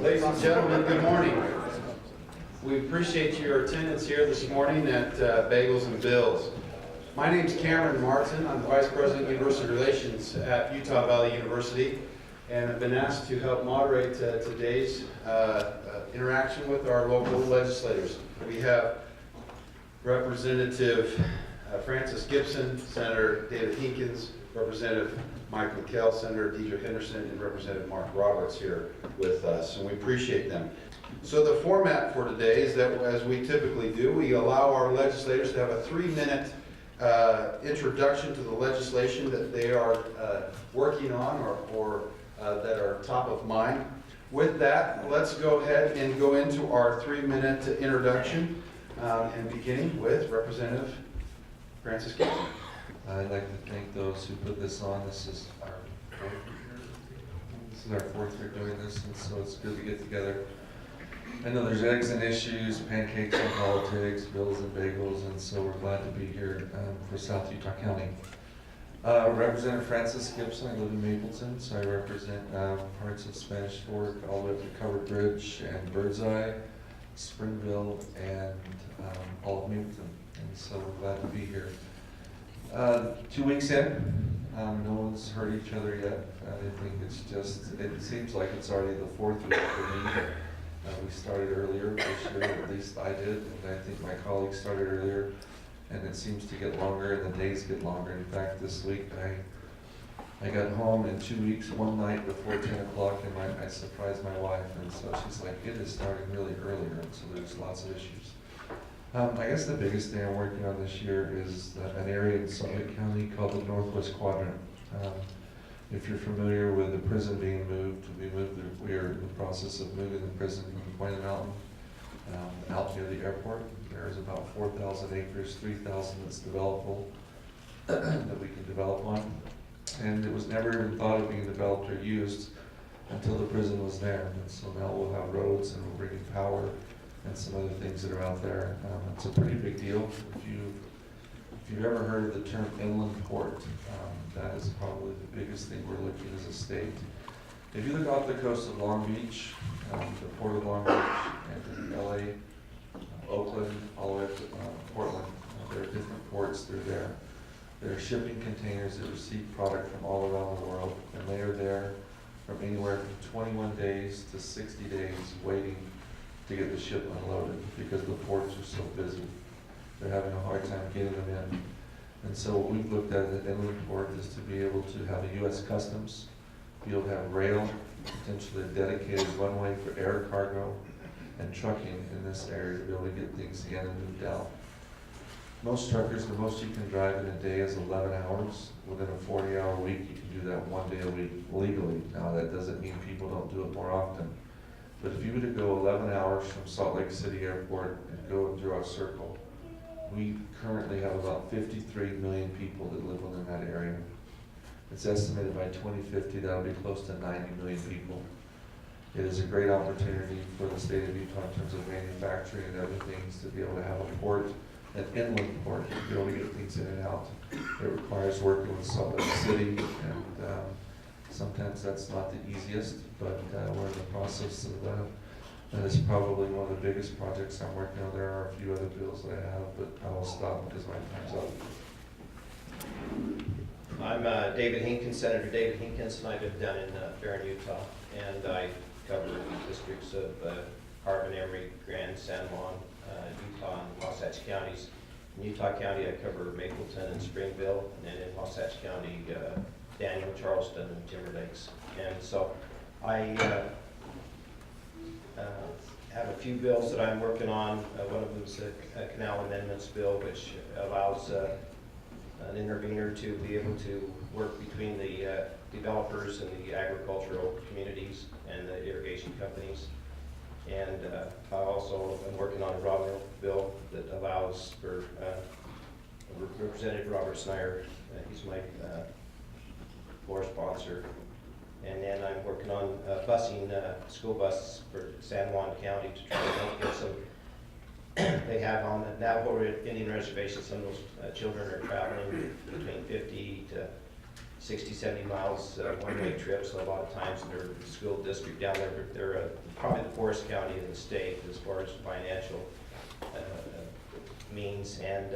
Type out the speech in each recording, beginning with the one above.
Ladies and gentlemen, good morning. We appreciate your attendance here this morning at Bagels and Bills. My name is Cameron Martin. I'm the Vice President of University Relations at Utah Valley University, and I've been asked to help moderate today's interaction with our local legislators. We have Representative Francis Gibson, Senator David Hinkins, Representative Mike McKell, Senator Deidre Henderson, and Representative Mark Roberts here with us, and we appreciate them. So the format for today is that, as we typically do, we allow our legislators to have a 3-minute introduction to the legislation that they are working on or that are top of mind. With that, let's go ahead and go into our 3-minute introduction, and beginning with Representative Francis Gibson. I'd like to thank those who put this on. This is our fourth year doing this, and so it's good to get together. I know there's eggs and issues, pancakes and politics, bills and bagels, and so we're glad to be here for South Utah County. Representative Francis Gibson. I live in Mapleton, so I represent parts of Spanish Fork, all the way up to Covered Bridge and Birdseye, Springville, and all of Mapleton, and so we're glad to be here. 2 weeks in, no one's heard each other yet. I think it's just, it seems like it's already the 4th week for me. We started earlier this year, at least I did, and I think my colleagues started earlier, and it seems to get longer and the days get longer. In fact, this week I got home in 2 weeks, one night before 10 o'clock, and I surprised my wife, and so she's like, it is starting really earlier, and so there's lots of issues. I guess the biggest thing I'm working on this year is an area in Salt Lake County called the Northwest Quadrant. If you're familiar with the prison being moved, we are in the process of moving the prison from Point Mountain out near the airport. There's about 4,000 acres, 3,000 that's developable that we can develop on. And it was never even thought of being developed or used until the prison was there. And so now we'll have roads and we're bringing power and some other things that are out there. It's a pretty big deal. If you've ever heard of the term inland port, that is probably the biggest thing we're looking at as a state. If you look off the coast of Long Beach, the port of Long Beach, and LA, Oakland, all the way up to Portland, there are different ports through there. There are shipping containers that receive product from all around the world, and they are there from anywhere from 21 days to 60 days waiting to get the ship unloaded because the ports are so busy. They're having a hard time getting them in. And so what we've looked at an inland port is to be able to have a U.S. Customs, be able to have rail, potentially a dedicated runway for air cargo and trucking in this area to be able to get things in and moved out. Most truckers, the most you can drive in a day is 11 hours. Within a 40-hour week, you can do that 1 day a week legally. Now that doesn't mean people don't do it more often. But if you were to go 11 hours from Salt Lake City Airport and go and draw a circle, we currently have about 53 million people that live within that area. It's estimated by 2050 that'll be close to 90 million people. It is a great opportunity for the state of Utah in terms of manufacturing and other things to be able to have a port, an inland port, to be able to get things in and out. It requires working with Salt Lake City, and sometimes that's not the easiest, but we're in the process of that is probably one of the biggest projects I'm working on. There are a few other bills that I have, but I will stop because my time's up. I'm David Hinkins, Senator David Hinkins, and I live down in Barron, Utah, and I cover districts of Harbin, Emery, Grand, San Juan, Utah, and Wasatch counties. In Utah County, I cover Mapleton and Springville, and then in Wasatch County, Daniel, Charleston, and Timber Lakes. And so I have a few bills that I'm working on. One of them is a canal amendments bill, which allows an intervener to be able to work between the developers and the agricultural communities and the irrigation companies. And I also am working on a raw milk bill that allows for Representative Robert Snyder, he's my floor sponsor. And then I'm working on busing school buses for San Juan County to try to get some. They have on the Navajo Indian Reservation, some of those children are traveling between 50 to 60, 70 miles one-way trips. So a lot of times in their school district down there, they're probably the poorest county in the state as far as financial means, and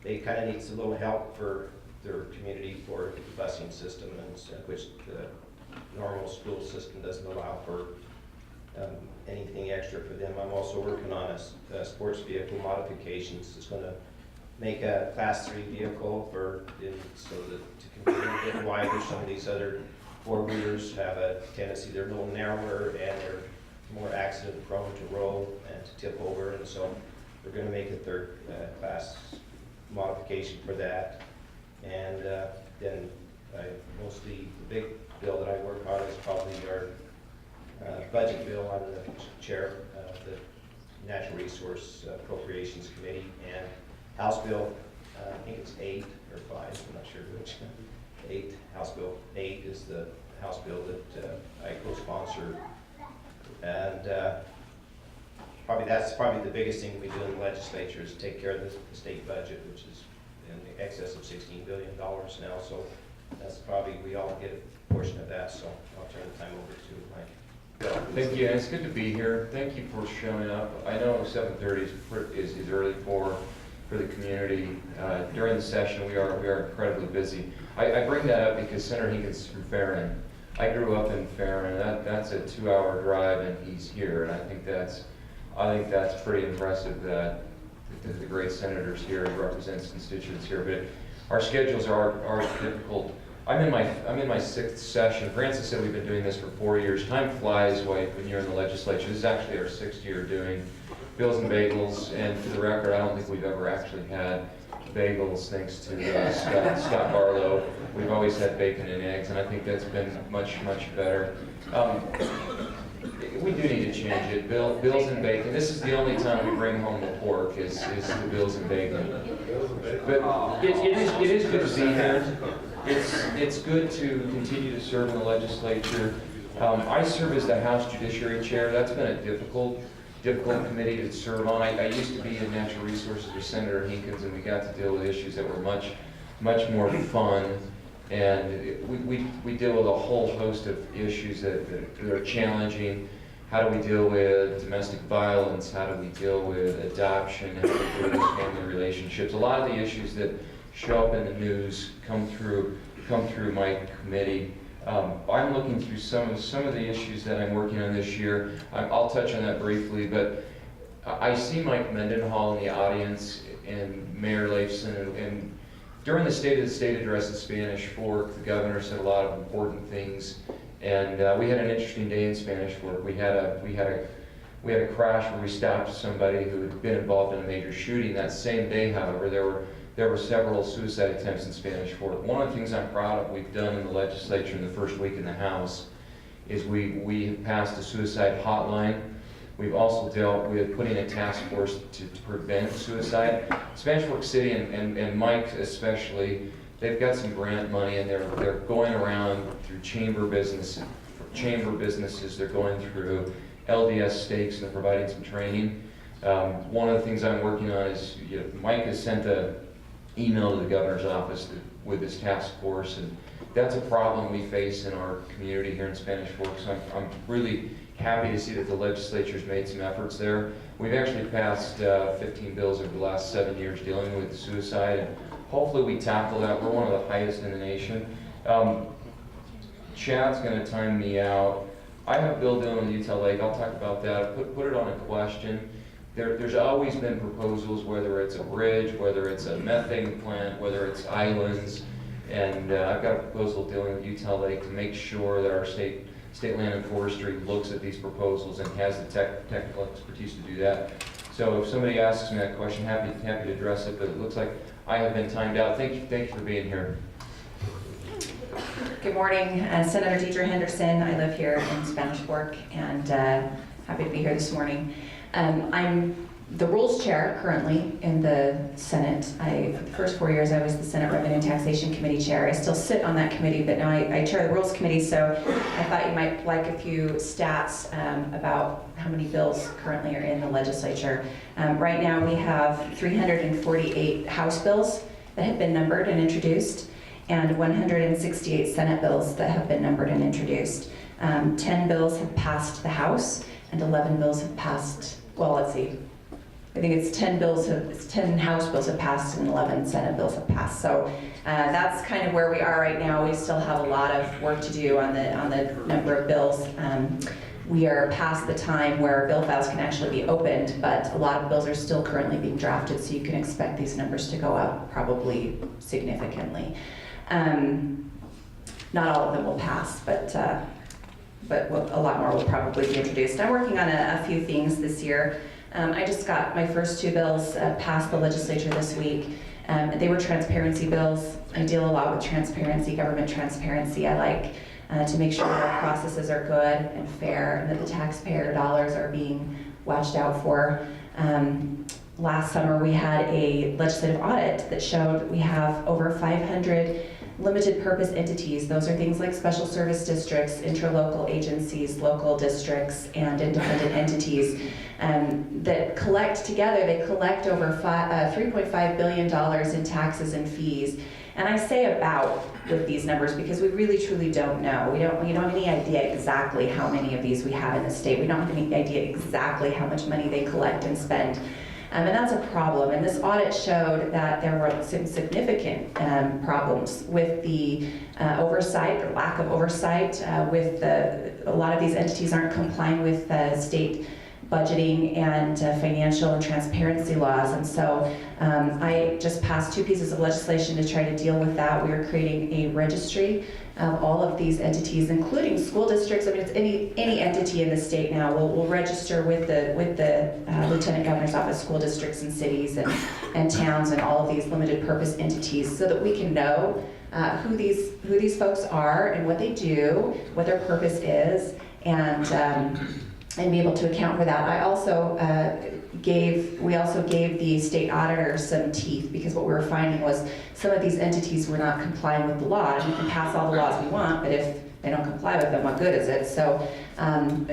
they kind of needs a little help for their community for the busing system, and which the normal school system doesn't allow for anything extra for them. I'm also working on a sports vehicle modifications. It's going to make a Class 3 vehicle so that to compete a bit wider. Some of these other four-wheelers have a tendency, they're a little narrower and they're more accident prone to roll and to tip over, and so we're going to make a third class modification for that. And then mostly the big bill that I work on is probably our budget bill. I'm the chair of the Natural Resource Appropriations Committee, and House Bill, I think it's 8 or 5, I'm not sure which. 8, House Bill 8 is the House bill that I co-sponsor, and that's probably the biggest thing we do in the legislature is take care of the state budget, which is in excess of $16 billion now. So that's probably, we all get a portion of that. So I'll turn the time over to Mike. Thank you, and it's good to be here. Thank you for showing up. I know 7:30 is early for the community. During the session, we are incredibly busy. I bring that up because Senator Hinkins is from Farron. I grew up in Farron. That's a 2-hour drive, and he's here. And I think that's pretty impressive that the great senators here represents constituents here. But our schedules are difficult. I'm in my 6th session. Francis said we've been doing this for 4 years. Time flies when you're in the legislature. This is actually our 6th year doing Bills and Bagels. And for the record, I don't think we've ever actually had bagels, thanks to Scott Barlow. We've always had bacon and eggs, and I think that's been much better. We do need to change it. Bills and bacon. This is the only time we bring home the pork is the bills and bacon. But it is good to be here. It's good to continue to serve in the legislature. I serve as the House Judiciary Chair. That's been a difficult committee to serve on. I used to be in Natural Resources with Senator Hinkins, and we got to deal with issues that were much more fun. And we deal with a whole host of issues that are challenging. How do we deal with domestic violence? How do we deal with adoption? How do we deal with family relationships? A lot of the issues that show up in the news come through my committee. I'm looking through some of the issues that I'm working on this year. I'll touch on that briefly, but I see Mike Mendenhall in the audience and Mayor Leifson, and during the State of the State address in Spanish Fork, the governor said a lot of important things, and we had an interesting day in Spanish Fork. We had a crash where we stopped somebody who had been involved in a major shooting. That same day, however, there were several suicide attempts in Spanish Fork. One of the things I'm proud of we've done in the legislature in the first week in the House is we have passed a suicide hotline. We've also dealt with putting a task force to prevent suicide. Spanish Fork City and Mike especially, they've got some grant money, and they're going around through chamber businesses. They're going through LDS stakes, and they're providing some training. One of the things I'm working on is, Mike has sent an email to the governor's office with this task force, and that's a problem we face in our community here in Spanish Fork. So I'm really happy to see that the legislature's made some efforts there. We've actually passed 15 bills over the last 7 years dealing with suicide, and hopefully we tackle that. We're one of the highest in the nation. Chad's going to time me out. I have a bill dealing with Utah Lake. I'll talk about that. Put it on a question. There's always been proposals, whether it's a bridge, whether it's a methane plant, whether it's islands, and I've got a proposal dealing with Utah Lake to make sure that our state Land and Forestry looks at these proposals and has the technical expertise to do that. So if somebody asks me that question, happy to address it, but it looks like I have been timed out. Thank you for being here. Good morning, Senator Deidre Henderson. I live here in Spanish Fork, and happy to be here this morning. I'm the Rules Chair currently in the Senate. For the first 4 years I was the Senate Revenue and Taxation Committee Chair. I still sit on that committee, but now I chair the Rules Committee, so I thought you might like a few stats about how many bills currently are in the legislature. Right now we have 348 House bills that have been numbered and introduced, and 168 Senate bills that have been numbered and introduced. 10 bills have passed the House, and 11 bills have passed, well, let's see, I think it's 10 House bills have passed and 11 Senate bills have passed. So that's kind of where we are right now. We still have a lot of work to do on the number of bills. We are past the time where bill files can actually be opened, but a lot of bills are still currently being drafted, so you can expect these numbers to go up probably significantly. Not all of them will pass, but a lot more will probably be introduced. I'm working on a few things this year. I just got my first 2 bills passed the legislature this week. They were transparency bills. I deal a lot with transparency, government transparency. I like to make sure that our processes are good and fair and that the taxpayer dollars are being watched out for. Last summer we had a legislative audit that showed that we have over 500 limited purpose entities. Those are things like special service districts, interlocal agencies, local districts, and independent entities that collect together. They collect over $3.5 billion in taxes and fees. And I say about with these numbers because we really truly don't know. We don't have any idea exactly how many of these we have in the state. We don't have any idea exactly how much money they collect and spend. And that's a problem. And this audit showed that there were some significant problems with the oversight or lack of oversight with a lot of these entities aren't complying with state budgeting and financial and transparency laws. And so I just passed 2 pieces of legislation to try to deal with that. We are creating a registry of all of these entities, including school districts. I mean, it's any entity in the state now will register with the Lieutenant Governor's Office, school districts and cities and towns and all of these limited purpose entities, so that we can know who these folks are and what they do, what their purpose is, and be able to account for that. I also we also gave the state auditor some teeth, because what we were finding was some of these entities were not complying with the law. We can pass all the laws we want, but if they don't comply with them, what good is it? So,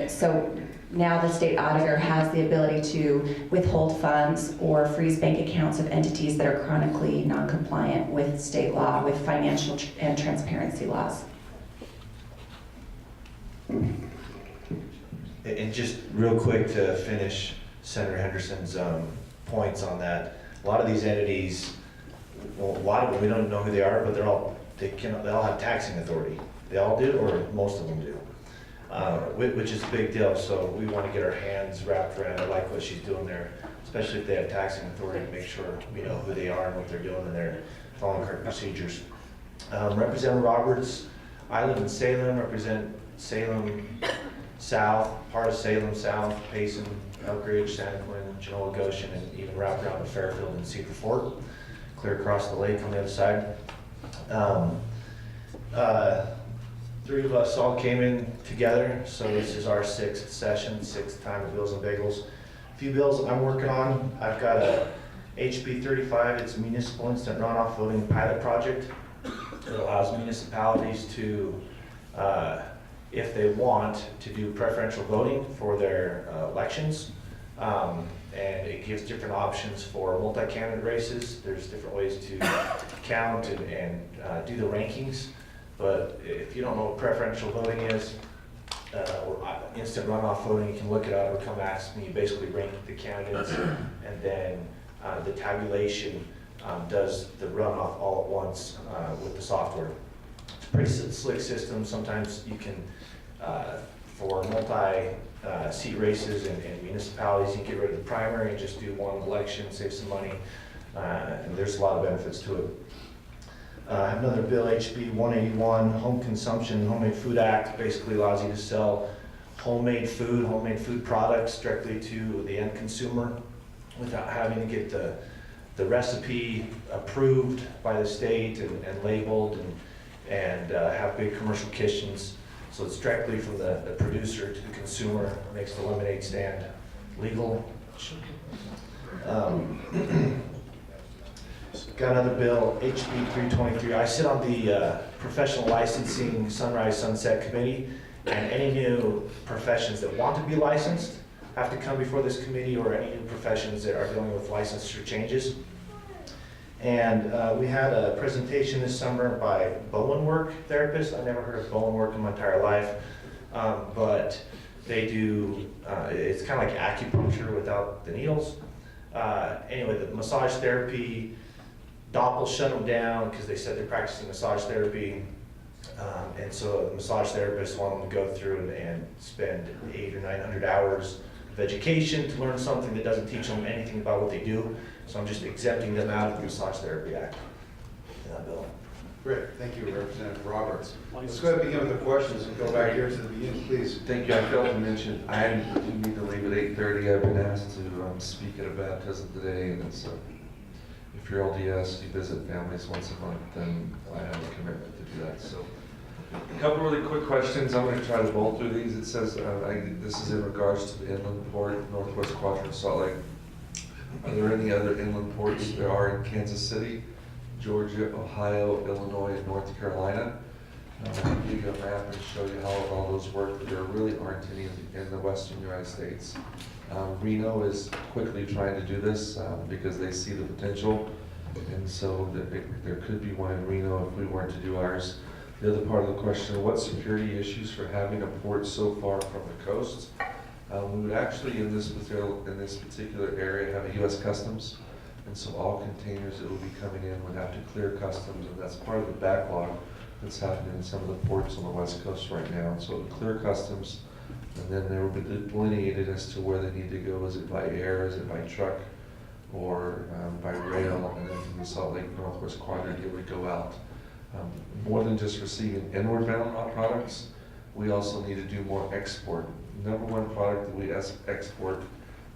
so now the state auditor has the ability to withhold funds or freeze bank accounts of entities that are chronically non-compliant with state law, with financial and transparency laws. And just real quick to finish Senator Henderson's points on that, a lot of these entities, well, a lot of them, we don't know who they are, but they all have taxing authority. They all do, or most of them do, which is a big deal. So we want to get our hands wrapped around. I like what she's doing there, especially if they have taxing authority, to make sure we know who they are and what they're doing and they're following correct procedures. Representative Roberts, I live in Salem, represent Salem South, part of Salem South, Payson, Elk Ridge, Santa Quinn, Genoa, Goshen, and even wrap around to Fairfield and Cedar Fort, clear across the lake on the other side. 3 of us all came in together, so this is our 6th session, 6th time of Bills and Bagels. A few bills I'm working on. I've got a HB 35, it's a municipal instant runoff voting pilot project. It allows municipalities to, if they want, to do preferential voting for their elections. And it gives different options for multi-candidate races. There's different ways to count and do the rankings. But if you don't know what preferential voting is, or instant runoff voting, you can look it up or come ask me. You basically rank the candidates, and then the tabulation does the runoff all at once with the software. It's a pretty slick system. Sometimes you can, for multi-seat races and municipalities, you can get rid of the primary and just do one election, save some money, and there's a lot of benefits to it. I have another bill, HB 181, Home Consumption Homemade Food Act, basically allows you to sell homemade food products directly to the end consumer without having to get the recipe approved by the state and labeled and have big commercial kitchens. So it's directly from the producer to the consumer. It makes the lemonade stand legal. Got another bill, HB 323. I sit on the Professional Licensing Sunrise Sunset Committee, and any new professions that want to be licensed have to come before this committee, or any new professions that are dealing with licensure changes. And we had a presentation this summer by Bowenwork therapists. I never heard of Bowenwork in my entire life, but they do, it's kind of like acupuncture without the needles. Anyway, the massage therapy, Doppel shut them down because they said they're practicing massage therapy. And so the massage therapists want them to go through and spend 800 or 900 hours of education to learn something that doesn't teach them anything about what they do. So I'm just exempting them out of the Massage Therapy Act in that bill. Great, thank you, Representative Roberts. Let's go ahead and begin with the questions and go back here to the beginning, please. Thank you. I failed to mention, I do need to leave at 8:30. I've been asked to speak at a baptism today, and it's, if you're LDS, you visit families once a month, then I have a commitment to do that. So, a couple really quick questions. I'm going to try to bolt through these. It says, this is in regards to the inland port, Northwest Quadrant, Salt Lake. Are there any other inland ports? There are in Kansas City, Georgia, Ohio, Illinois, and North Carolina. I'll give you a map and show you how all those work, but there really aren't any in the western United States. Reno is quickly trying to do this because they see the potential, and so there could be one in Reno if we weren't to do ours. The other part of the question, what security issues for having a port so far from the coast? We would actually, in this particular area, have a U.S. Customs, and so all containers that will be coming in would have to clear customs, and that's part of the backlog that's happening in some of the ports on the West Coast right now. And so it would clear customs, and then they will be delineated as to where they need to go. Is it by air, is it by truck, or by rail? And then from the Salt Lake Northwest Quadrant, it would go out. More than just receiving inward bound products, we also need to do more export. Number one product that we export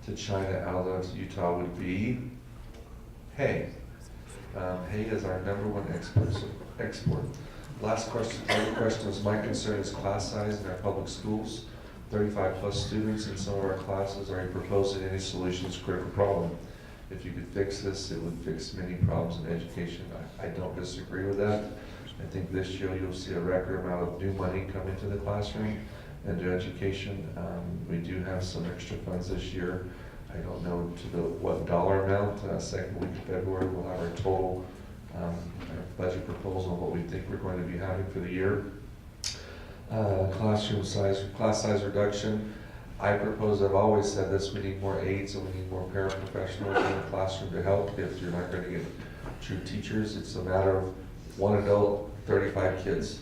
to China out of Utah would be hay. Hay is our number one export. Last question, other question is, my concern is class size in our public schools. 35 plus students in some of our classes. Are you proposing any solutions to this critical problem? If you could fix this, it would fix many problems in education. I don't disagree with that. I think this year you'll see a record amount of new money come into the classroom and to education. We do have some extra funds this year. I don't know what dollar amount. Second week of February, we'll have our total budget proposal on what we think we're going to be having for the year. Class size reduction. I propose, I've always said this, we need more aides and we need more paraprofessionals in the classroom to help. If you're not going to get true teachers, it's a matter of one adult, 35 kids.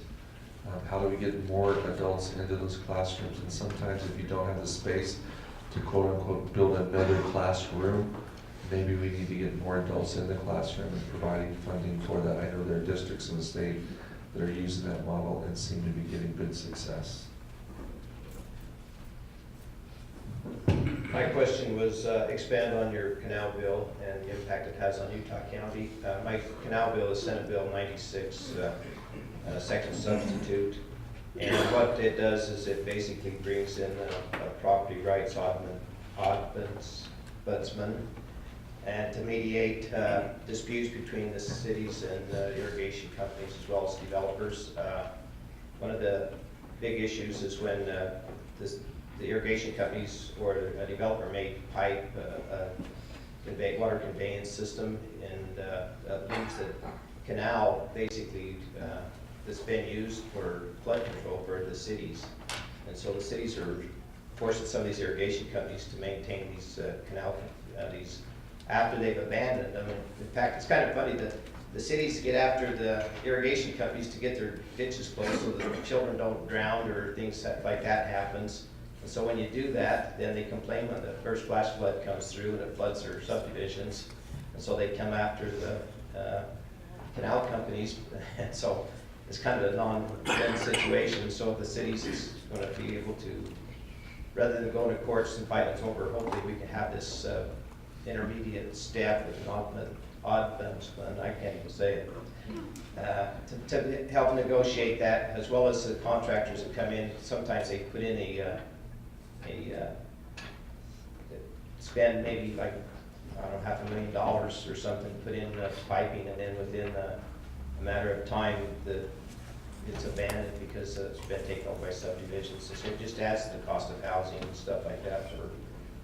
How do we get more adults into those classrooms? And sometimes if you don't have the space to quote unquote build another classroom, maybe we need to get more adults in the classroom and providing funding for that. I know there are districts in the state that are using that model and seem to be getting good success. My question was expand on your canal bill and the impact it has on Utah County. My canal bill is Senate Bill 96, second substitute. And what it does is it basically brings in a property rights ombudsman and to mediate disputes between the cities and irrigation companies as well as developers. One of the big issues is when the irrigation companies or a developer may pipe water conveyance system and leaves the canal basically that's been used for flood control for the cities. And so the cities are forcing some of these irrigation companies to maintain these canal, after they've abandoned them. And in fact, it's kind of funny that the cities get after the irrigation companies to get their ditches closed so that the children don't drown or things like that happens. And so when you do that, then they complain when the first flash flood comes through and it floods their subdivisions. And so they come after the canal companies. And so it's kind of a non-win situation. So if the cities is going to be able to, rather than going to courts and fight it over, hopefully we can have this intermediate step with an ombudsman, I can't even say it, to help negotiate that, as well as the contractors that come in. Sometimes they put in spend maybe like, I don't know, $500,000 or something, put in piping, and then within a matter of time, it's abandoned because it's been taken over by subdivisions. So it just adds to the cost of housing and stuff like that for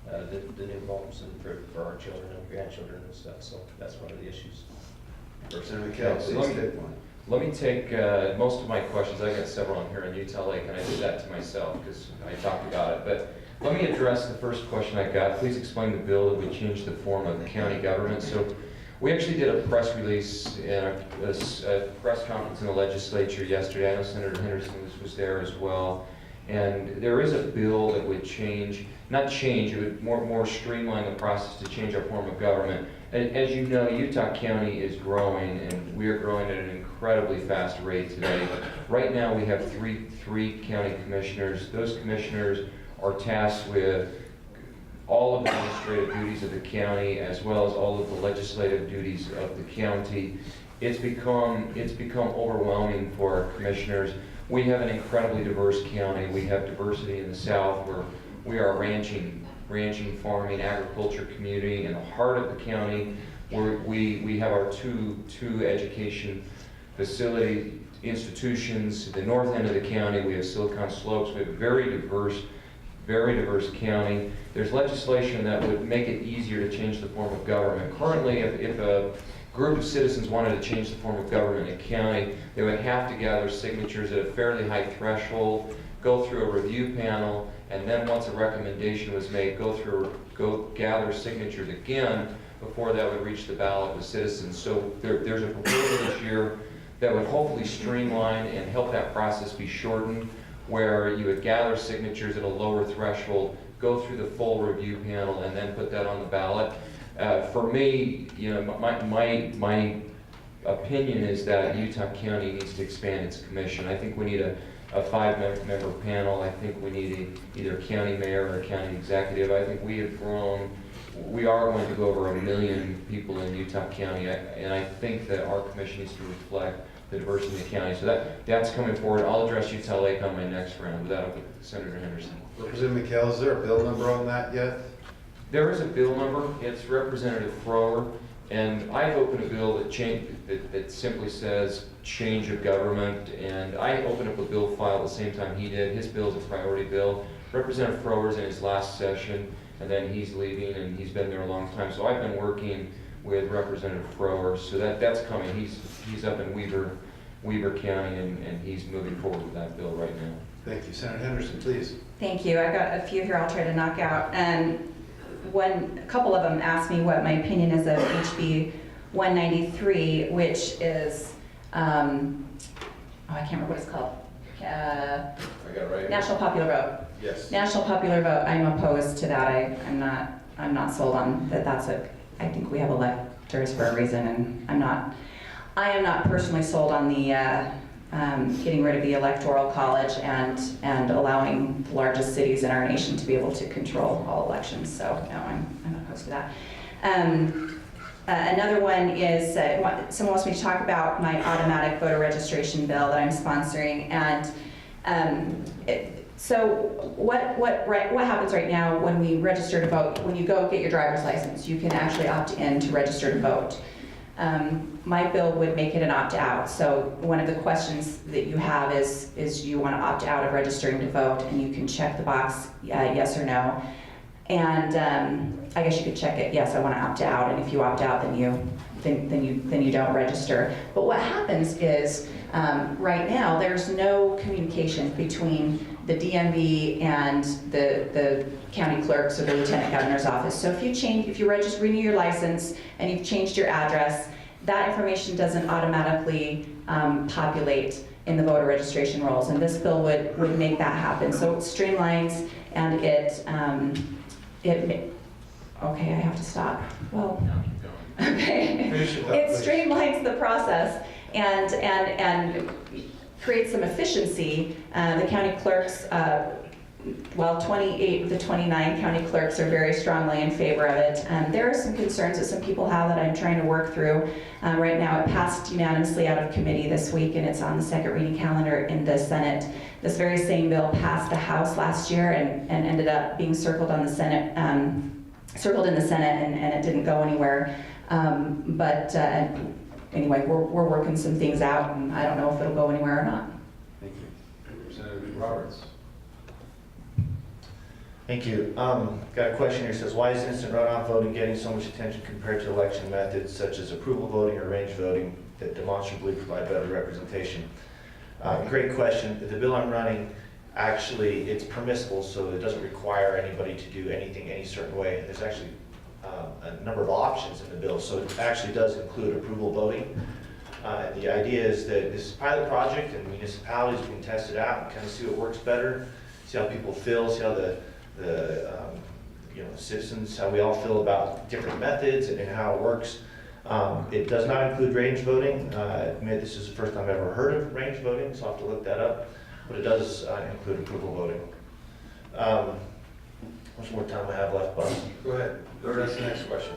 the new homes and for our children and grandchildren and stuff. So that's one of the issues. Representative McHale, please take one. Let me take most of my questions. I got several on here in Utah Lake, and I did that to myself because I talked about it. But let me address the first question I got. Please explain the bill that would change the form of county government. So we actually did a press release and a press conference in the legislature yesterday. I know Senator Henderson was there as well. And there is a bill that would change, not change, it would more streamline the process to change our form of government. And as you know, Utah County is growing, and we are growing at an incredibly fast rate today. Right now, we have three county commissioners. Those commissioners are tasked with all of the administrative duties of the county, as well as all of the legislative duties of the county. It's become overwhelming for our commissioners. We have an incredibly diverse county. We have diversity in the south, where we are a ranching, farming, agriculture community. In the heart of the county, where we have our two education facility institutions. At the north end of the county, we have Silicon Slopes. We have a very diverse county. There's legislation that would make it easier to change the form of government. Currently, if a group of citizens wanted to change the form of government in a county, they would have to gather signatures at a fairly high threshold, go through a review panel, and then once a recommendation was made, go gather signatures again before that would reach the ballot with citizens. So there's a proposal this year that would hopefully streamline and help that process be shortened, where you would gather signatures at a lower threshold, go through the full review panel, and then put that on the ballot. For me, you know, my opinion is that Utah County needs to expand its commission. I think we need a 5-member panel. I think we need either a county mayor or a county executive. I think we have grown. We are going to go over 1 million people in Utah County, and I think that our commission needs to reflect the diversity of the county. So that's coming forward. I'll address Utah Lake on my next round, but that'll be Senator Henderson. Representative McHale, is there a bill number on that yet? There is a bill number. It's Representative Thrower, and I've opened a bill that simply says change of government, and I opened up a bill file at the same time he did. His bill is a priority bill. Representative Thrower's in his last session, and then he's leaving, and he's been there a long time. So I've been working with Representative Thrower, so that's coming. He's up in Weber County, and he's moving forward with that bill right now. Thank you. Senator Henderson, please. Thank you. I've got a few here I'll try to knock out. A couple of them asked me what my opinion is of HB 193, which is, I can't remember what it's called. I got it right here. National Popular Vote. Yes. National Popular Vote. I'm opposed to that. I'm not sold on that. I think we have electors for a reason, and I am not personally sold on the getting rid of the electoral college and allowing the largest cities in our nation to be able to control all elections. So no, I'm opposed to that. Another one is someone wants me to talk about my automatic voter registration bill that I'm sponsoring, and so what happens right now when we register to vote? When you go get your driver's license, you can actually opt in to register to vote. My bill would make it an opt-out. So one of the questions that you have is you want to opt out of registering to vote, and you can check the box yes or no. And I guess you could check it yes, I want to opt out. And if you opt out, then you don't register. But what happens is right now there's no communication between the DMV and the county clerks or the lieutenant governor's office. So if you renew your license and you've changed your address, that information doesn't automatically populate in the voter registration rolls, and this bill would make that happen. So it streamlines and okay, I have to stop. Well, okay. It streamlines the process and creates some efficiency. The county clerks, 28 of the 29 county clerks are very strongly in favor of it. There are some concerns that some people have that I'm trying to work through. Right now it passed unanimously out of committee this week, and it's on the second reading calendar in the Senate. This very same bill passed the House last year and ended up being circled on the Senate, circled in the Senate, and it didn't go anywhere. Anyway, we're working some things out, and I don't know if it'll go anywhere or not. Thank you. Representative Roberts. Thank you. Got a question here, says, why is instant runoff voting getting so much attention compared to election methods such as approval voting or range voting that demonstrably provide better representation? Great question. The bill I'm running, actually, it's permissible, so it doesn't require anybody to do anything any certain way. There's actually a number of options in the bill, so it actually does include approval voting. And the idea is that this is a pilot project and municipalities can test it out and kind of see what works better, see how people feel, see how the citizens, how we all feel about different methods and how it works. It does not include range voting. I admit this is the first time I've ever heard of range voting, so I'll have to look that up. But it does include approval voting. How much more time I have left, Bob? Go ahead. Go to the next question.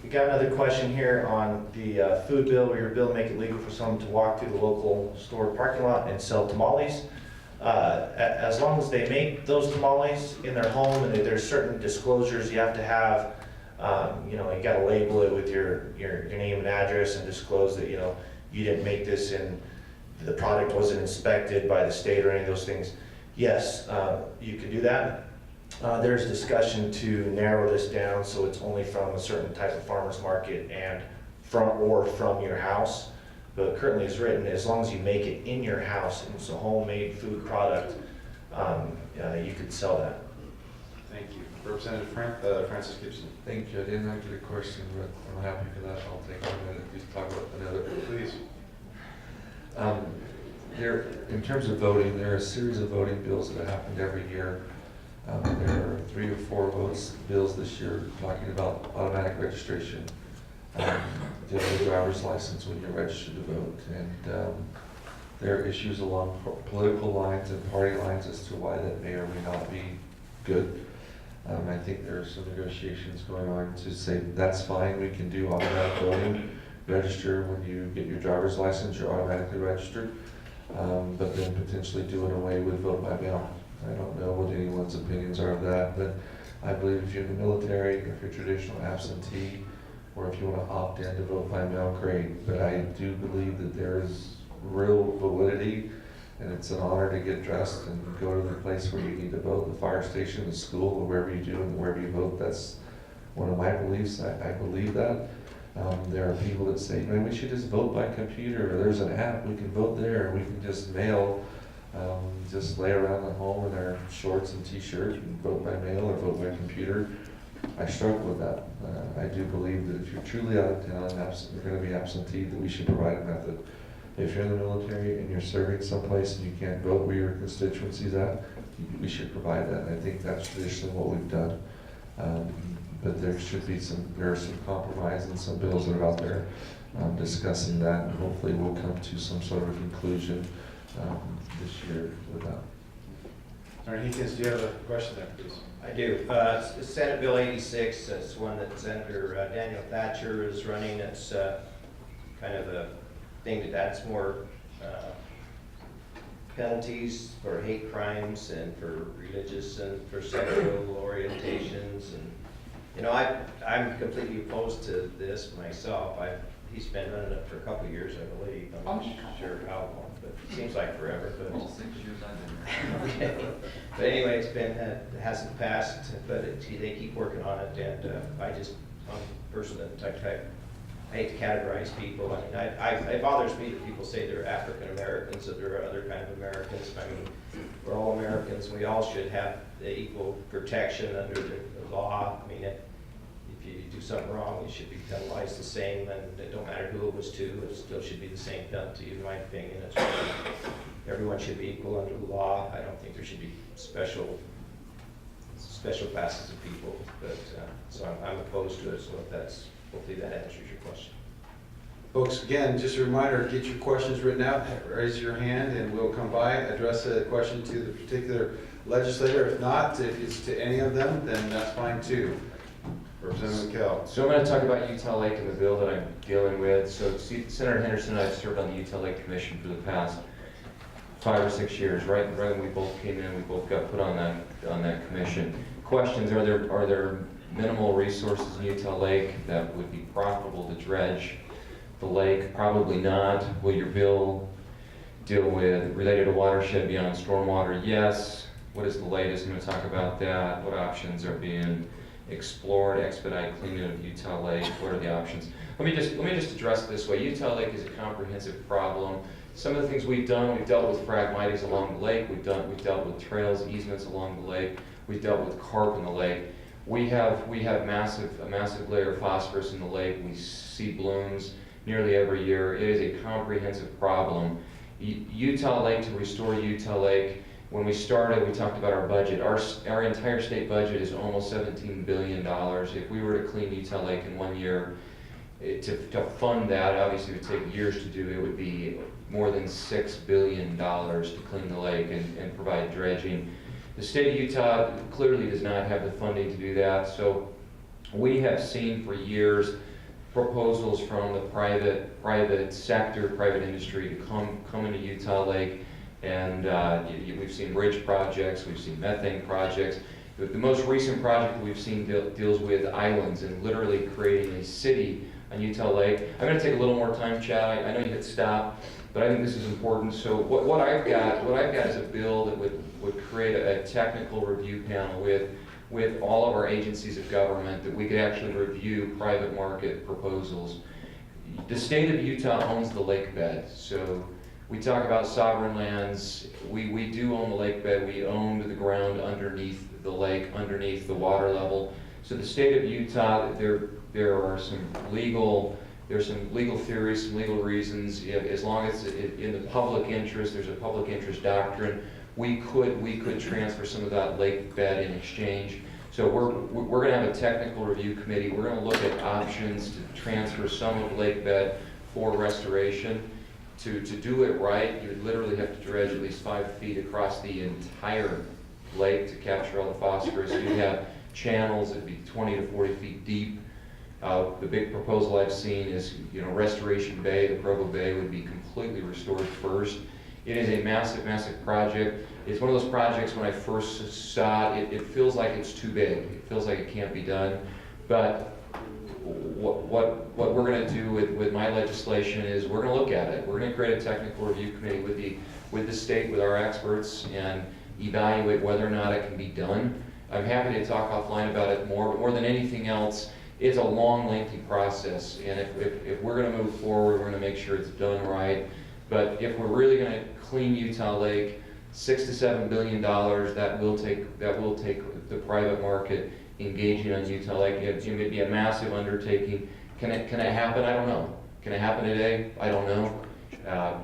We got another question here on the food bill, where your bill make it legal for someone to walk through the local store parking lot and sell tamales. As long as they make those tamales in their home and there's certain disclosures you have to have, you got to label it with your name and address and disclose that, you didn't make this and the product wasn't inspected by the state or any of those things. Yes, you can do that. There's discussion to narrow this down so it's only from a certain type of farmer's market and from your house. But currently it's written, as long as you make it in your house and it's a homemade food product, you could sell that. Thank you. Representative Francis Gibson. Thank you. I didn't have a question, but I'm happy for that. I'll take a minute to talk about another. Please. In terms of voting, there are a series of voting bills that have happened every year. There are 3 or 4 bills this year talking about automatic registration, dealing with driver's license when you're registered to vote, and there are issues along political lines and party lines as to why that may or may not be good. I think there are some negotiations going on to say that's fine, we can do automatic voting, register when you get your driver's license, you're automatically registered, but then potentially doing away with vote by mail. I don't know what anyone's opinions are of that, but I believe if you're in the military, if you're traditional absentee, or if you want to opt in to vote by mail, great. But I do believe that there is real validity, and it's an honor to get dressed and go to the place where you need to vote, the fire station, the school, or wherever you do and wherever you vote. That's one of my beliefs. I believe that. There are people that say, man, we should just vote by computer, or there's an app, we can vote there, and we can just mail. Just lay around at home in our shorts and t-shirt and vote by mail or vote by computer. I struggle with that. I do believe that if you're truly out of town, you're going to be absentee, that we should provide a method. If you're in the military and you're serving someplace and you can't vote where your constituency's at, we should provide that. And I think that's traditionally what we've done. But there are some compromise and some bills that are out there discussing that, and hopefully we'll come to some sort of conclusion this year with that. Senator Hinkins, do you have a question there, please? I do. Senate Bill 86, it's one that Senator Daniel Thatcher is running. It's kind of a thing that adds more penalties for hate crimes and for religious and for sexual orientations. And I'm completely opposed to this myself. He's been running it for a couple of years, I believe. I'm not sure how long, but it seems like forever. But All 6 years I've been here. okay. But anyway, it hasn't passed, but they keep working on it, and I'm a person that I hate to categorize people. I mean, it bothers me that people say they're African Americans, or there are other kind of Americans. I mean, we're all Americans. We all should have the equal protection under the law. I mean, if you do something wrong, you should be penalized the same, and it don't matter who it was to, it still should be the same penalty, in my opinion. Everyone should be equal under the law. I don't think there should be special classes of people, but so I'm opposed to it. So hopefully that answers your question. Folks, again, just a reminder, get your questions written out, raise your hand, and we'll come by, address the question to the particular legislator. If not, if it's to any of them, then that's fine too. Representative McKell. So I'm going to talk about Utah Lake and the bill that I'm dealing with. So Senator Henderson and I have served on the Utah Lake Commission for the past 5 or 6 years. Right when we both came in, we both got put on that commission. Questions: Are there minimal resources in Utah Lake that would be profitable to dredge the lake? Probably not. Will your bill deal with related to watershed beyond stormwater? Yes. what is the latest? I'm going to talk about that. What options are being explored? Expedite cleaning of Utah Lake. What are the options? Let me just address it this way. Utah Lake is a comprehensive problem. Some of the things we've done, we've dealt with phragmites along the lake. We've dealt with trails, easements along the lake. We've dealt with carp in the lake. We have a massive layer of phosphorus in the lake. We see blooms nearly every year. It is a comprehensive problem. Utah Lake, to restore Utah Lake, when we started, we talked about our budget. Our entire state budget is almost $17 billion. If we were to clean Utah Lake in 1 year, to fund that, obviously it would take years to do. It would be more than $6 billion to clean the lake and provide dredging. The state of Utah clearly does not have the funding to do that, so we have seen for years proposals from the private sector, private industry to come into Utah Lake, and we've seen bridge projects, we've seen methane projects. The most recent project that we've seen deals with islands and literally creating a city on Utah Lake. I'm going to take a little more time, Chad. I know you hit stop, but I think this is important. So what I've got is a bill that would create a technical review panel with all of our agencies of government that we could actually review private market proposals. The state of Utah owns the lake bed, so we talk about sovereign lands. We do own the lake bed. We own the ground underneath the lake, underneath the water level. So the state of Utah, there are some legal theories, some legal reasons. As long as in the public interest, there's a public interest doctrine, we could transfer some of that lake bed in exchange. So we're going to have a technical review committee. We're going to look at options to transfer some of the lake bed for restoration. To do it right, you would literally have to dredge at least 5 feet across the entire lake to capture all the phosphorus. You'd have channels that'd be 20 to 40 feet deep. The big proposal I've seen is, Restoration Bay, the Provo Bay would be completely restored first. It is a massive, massive project. It's one of those projects when I first saw it, it feels like it's too big. It feels like it can't be done. But what we're going to do with my legislation is we're going to look at it. We're going to create a technical review committee with the state, with our experts, and evaluate whether or not it can be done. I'm happy to talk offline about it more, but more than anything else, it's a long, lengthy process, and if we're going to move forward, we're going to make sure it's done right. But if we're really going to clean Utah Lake, $6 to $7 billion, that will take the private market engaging on Utah Lake. It's going to be a massive undertaking. Can it happen? I don't know. Can it happen today? I don't know.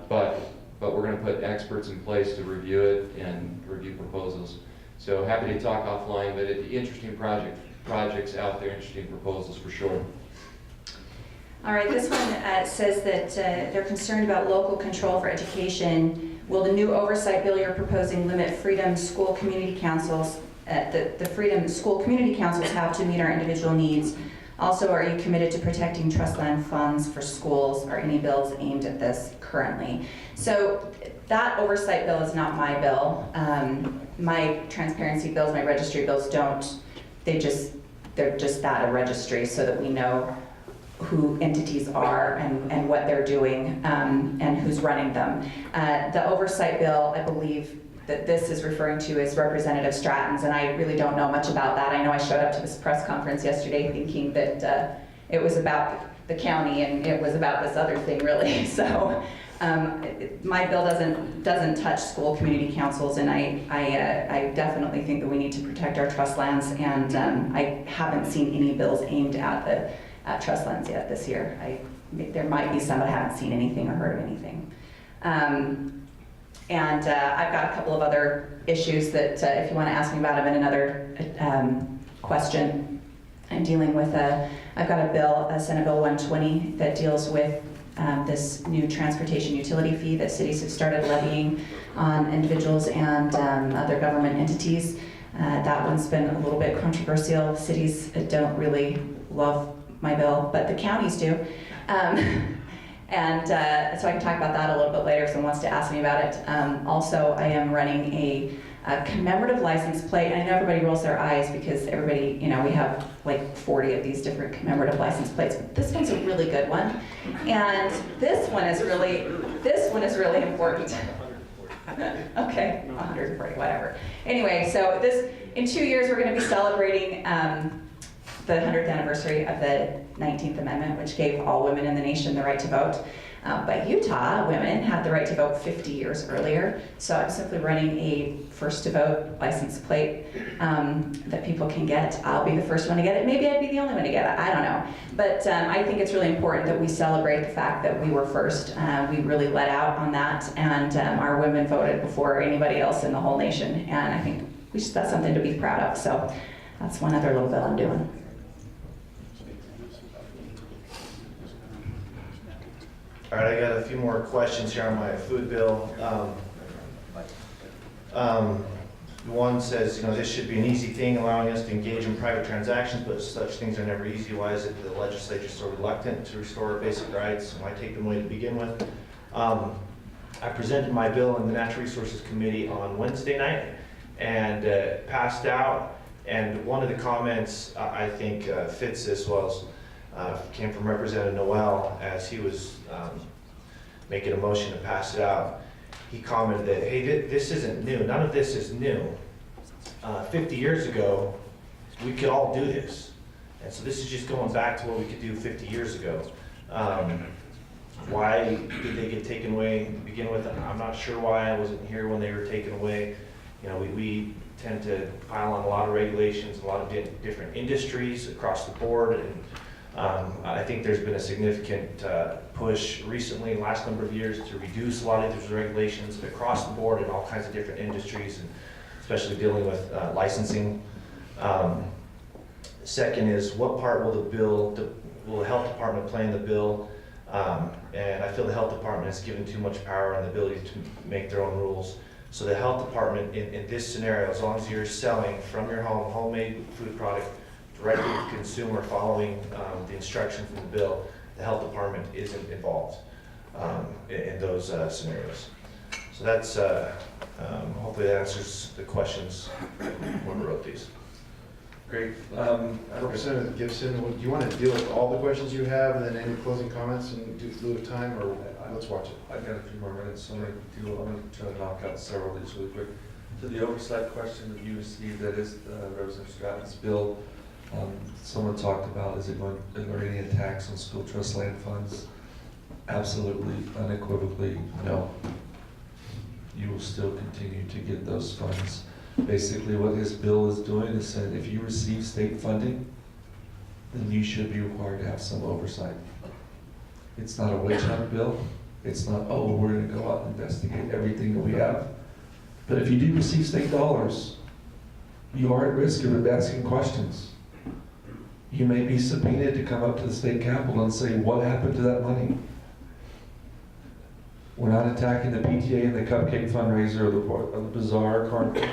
But we're going to put experts in place to review it and review proposals. So happy to talk offline, but interesting projects out there, interesting proposals for sure. All right, this one says that they're concerned about local control for education. Will the new oversight bill you're proposing limit freedom school community councils, the freedom school community councils have to meet our individual needs? Also, are you committed to protecting trust land funds for schools? Are any bills aimed at this currently? So that oversight bill is not my bill. My transparency bills, my registry bills they're just that, a registry, so that we know who entities are and what they're doing and who's running them. The oversight bill, I believe that this is referring to is Representative Stratton's, and I really don't know much about that. I know I showed up to this press conference yesterday thinking that it was about the county and it was about this other thing really. So my bill doesn't touch school community councils, and I definitely think that we need to protect our trust lands, and I haven't seen any bills aimed at the trust lands yet this year. There might be some, but I haven't seen anything or heard of anything. And I've got a couple of other issues that if you want to ask me about them in another question, I'm dealing with I've got a bill, Senate Bill 120, that deals with this new transportation utility fee that cities have started levying on individuals and other government entities. That one's been a little bit controversial. Cities don't really love my bill, but the counties do. And so I can talk about that a little bit later if someone wants to ask me about it. Also, I am running a commemorative license plate. And I know everybody rolls their eyes because everybody, we have like 40 of these different commemorative license plates, but this one's a really good one. And this one is really important. Okay, 140, whatever. Anyway, so in 2 years, we're going to be celebrating the 100th anniversary of the 19th Amendment, which gave all women in the nation the right to vote. But Utah women had the right to vote 50 years earlier. So I'm simply running a first to vote license plate that people can get. I'll be the first one to get it. Maybe I'd be the only one to get it. I don't know. But I think it's really important that we celebrate the fact that we were first. We really let out on that, and our women voted before anybody else in the whole nation. And I think that's something to be proud of. So that's one other little bit I'm doing. All right, I got a few more questions here on my food bill. One says, this should be an easy thing, allowing us to engage in private transactions, but such things are never easy. Why is it the legislature so reluctant to restore our basic rights? Why take them away to begin with? I presented my bill in the Natural Resources Committee on Wednesday night and passed out. And one of the comments I think fits this well came from Representative Noel as he was making a motion to pass it out. He commented that, hey, this isn't new. None of this is new. 50 years ago, we could all do this. And so this is just going back to what we could do 50 years ago. Why did they get taken away to begin with? I'm not sure why. I wasn't here when they were taken away. We tend to pile on a lot of regulations, a lot of different industries across the board. And I think there's been a significant push recently, in the last number of years, to reduce a lot of these regulations across the board in all kinds of different industries, and especially dealing with licensing. Second is, what part will the health department play in the bill? And I feel the health department is given too much power and the ability to make their own rules. So the health department, in this scenario, as long as you're selling from your home, homemade food product, directly to the consumer following the instruction from the bill, the health department isn't involved in those scenarios. So that's, hopefully that answers the questions when we wrote these. Great. Representative Gibson, do you want to deal with all the questions you have and then any closing comments and do a little time, or let's watch it? I've got a few more minutes, so I'm going to try to knock out several of these really quick. To the oversight question that you received, that is Representative Stratton's bill. Someone talked about, is there any attacks on school trust land funds? Absolutely, unequivocally, no. You will still continue to get those funds. Basically, what his bill is doing is saying if you receive state funding, then you should be required to have some oversight. It's not a witch hunt bill. It's not, oh, we're going to go out and investigate everything that we have. But if you do receive state dollars, you are at risk of asking questions. You may be subpoenaed to come up to the state capitol and say, what happened to that money? We're not attacking the PTA and the cupcake fundraiser or the bazaar carnival.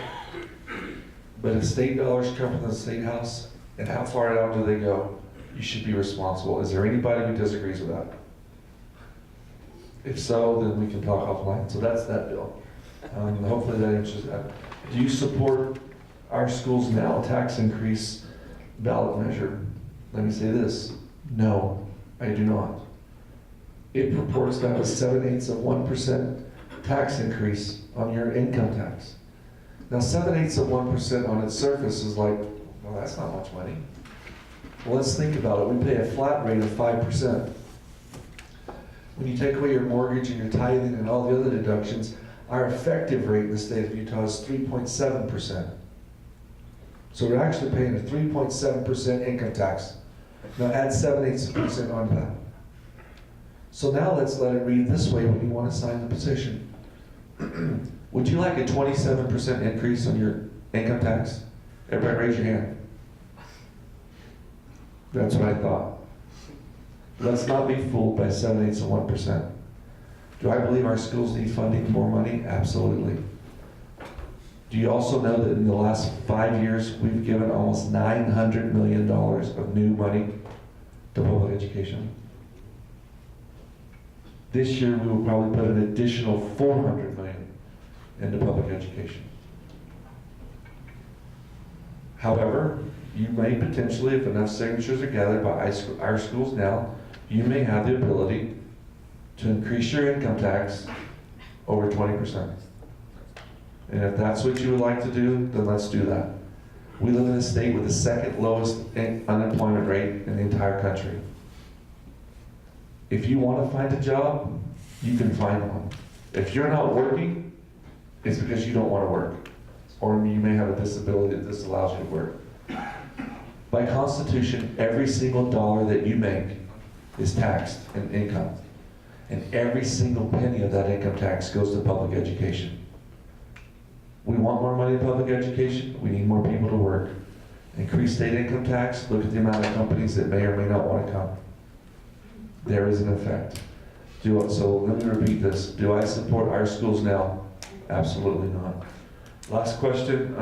But if state dollars come from the state house, and how far out do they go? You should be responsible. Is there anybody who disagrees with that? If so, then we can talk offline. So that's that bill. Hopefully that answers that. Do you support our schools now tax increase ballot measure? Let me say this. No, I do not. It purports to have a 7/8% tax increase on your income tax. Now 7/8% on its surface is like, well, that's not much money. Well, let's think about it. We pay a flat rate of 5%. When you take away your mortgage and your tithing and all the other deductions, our effective rate in the state of Utah is 3.7%. So we're actually paying a 3.7% income tax. Now add 7/8% on that. So now let's let it read this way when you want to sign the petition. Would you like a 27% increase on your income tax? Everybody raise your hand. That's what I thought. Let's not be fooled by 7/8%. Do I believe our schools need funding, more money? Absolutely. Do you also know that in the last 5 years, we've given almost $900 million of new money to public education? This year, we will probably put an additional $400 million into public education. However, you may potentially, if enough signatures are gathered by our schools now, you may have the ability to increase your income tax over 20%. And if that's what you would like to do, then let's do that. We live in a state with the second lowest unemployment rate in the entire country. If you want to find a job, you can find one. If you're not working, it's because you don't want to work. Or you may have a disability that disallows you to work. By Constitution, every single dollar that you make is taxed in income. And every single penny of that income tax goes to public education. We want more money in public education, we need more people to work. Increase state income tax, look at the amount of companies that may or may not want to come. There is an effect. So let me repeat this. Do I support our schools now? Absolutely not. Last question.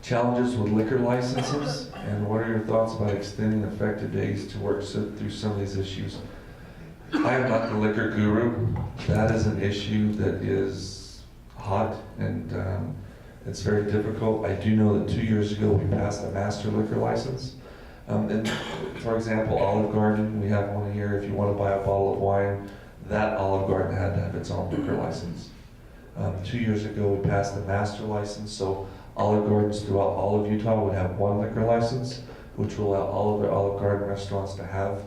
Challenges with liquor licenses, and what are your thoughts about extending effective days to work through some of these issues? I am not the liquor guru. That is an issue that is hot, and it's very difficult. I do know that 2 years ago we passed a master liquor license. And for example, Olive Garden, we have one here. If you want to buy a bottle of wine, that Olive Garden had to have its own liquor license. 2 years ago we passed a master license, so Olive Gardens throughout all of Utah would have one liquor license, which will allow all of the Olive Garden restaurants to have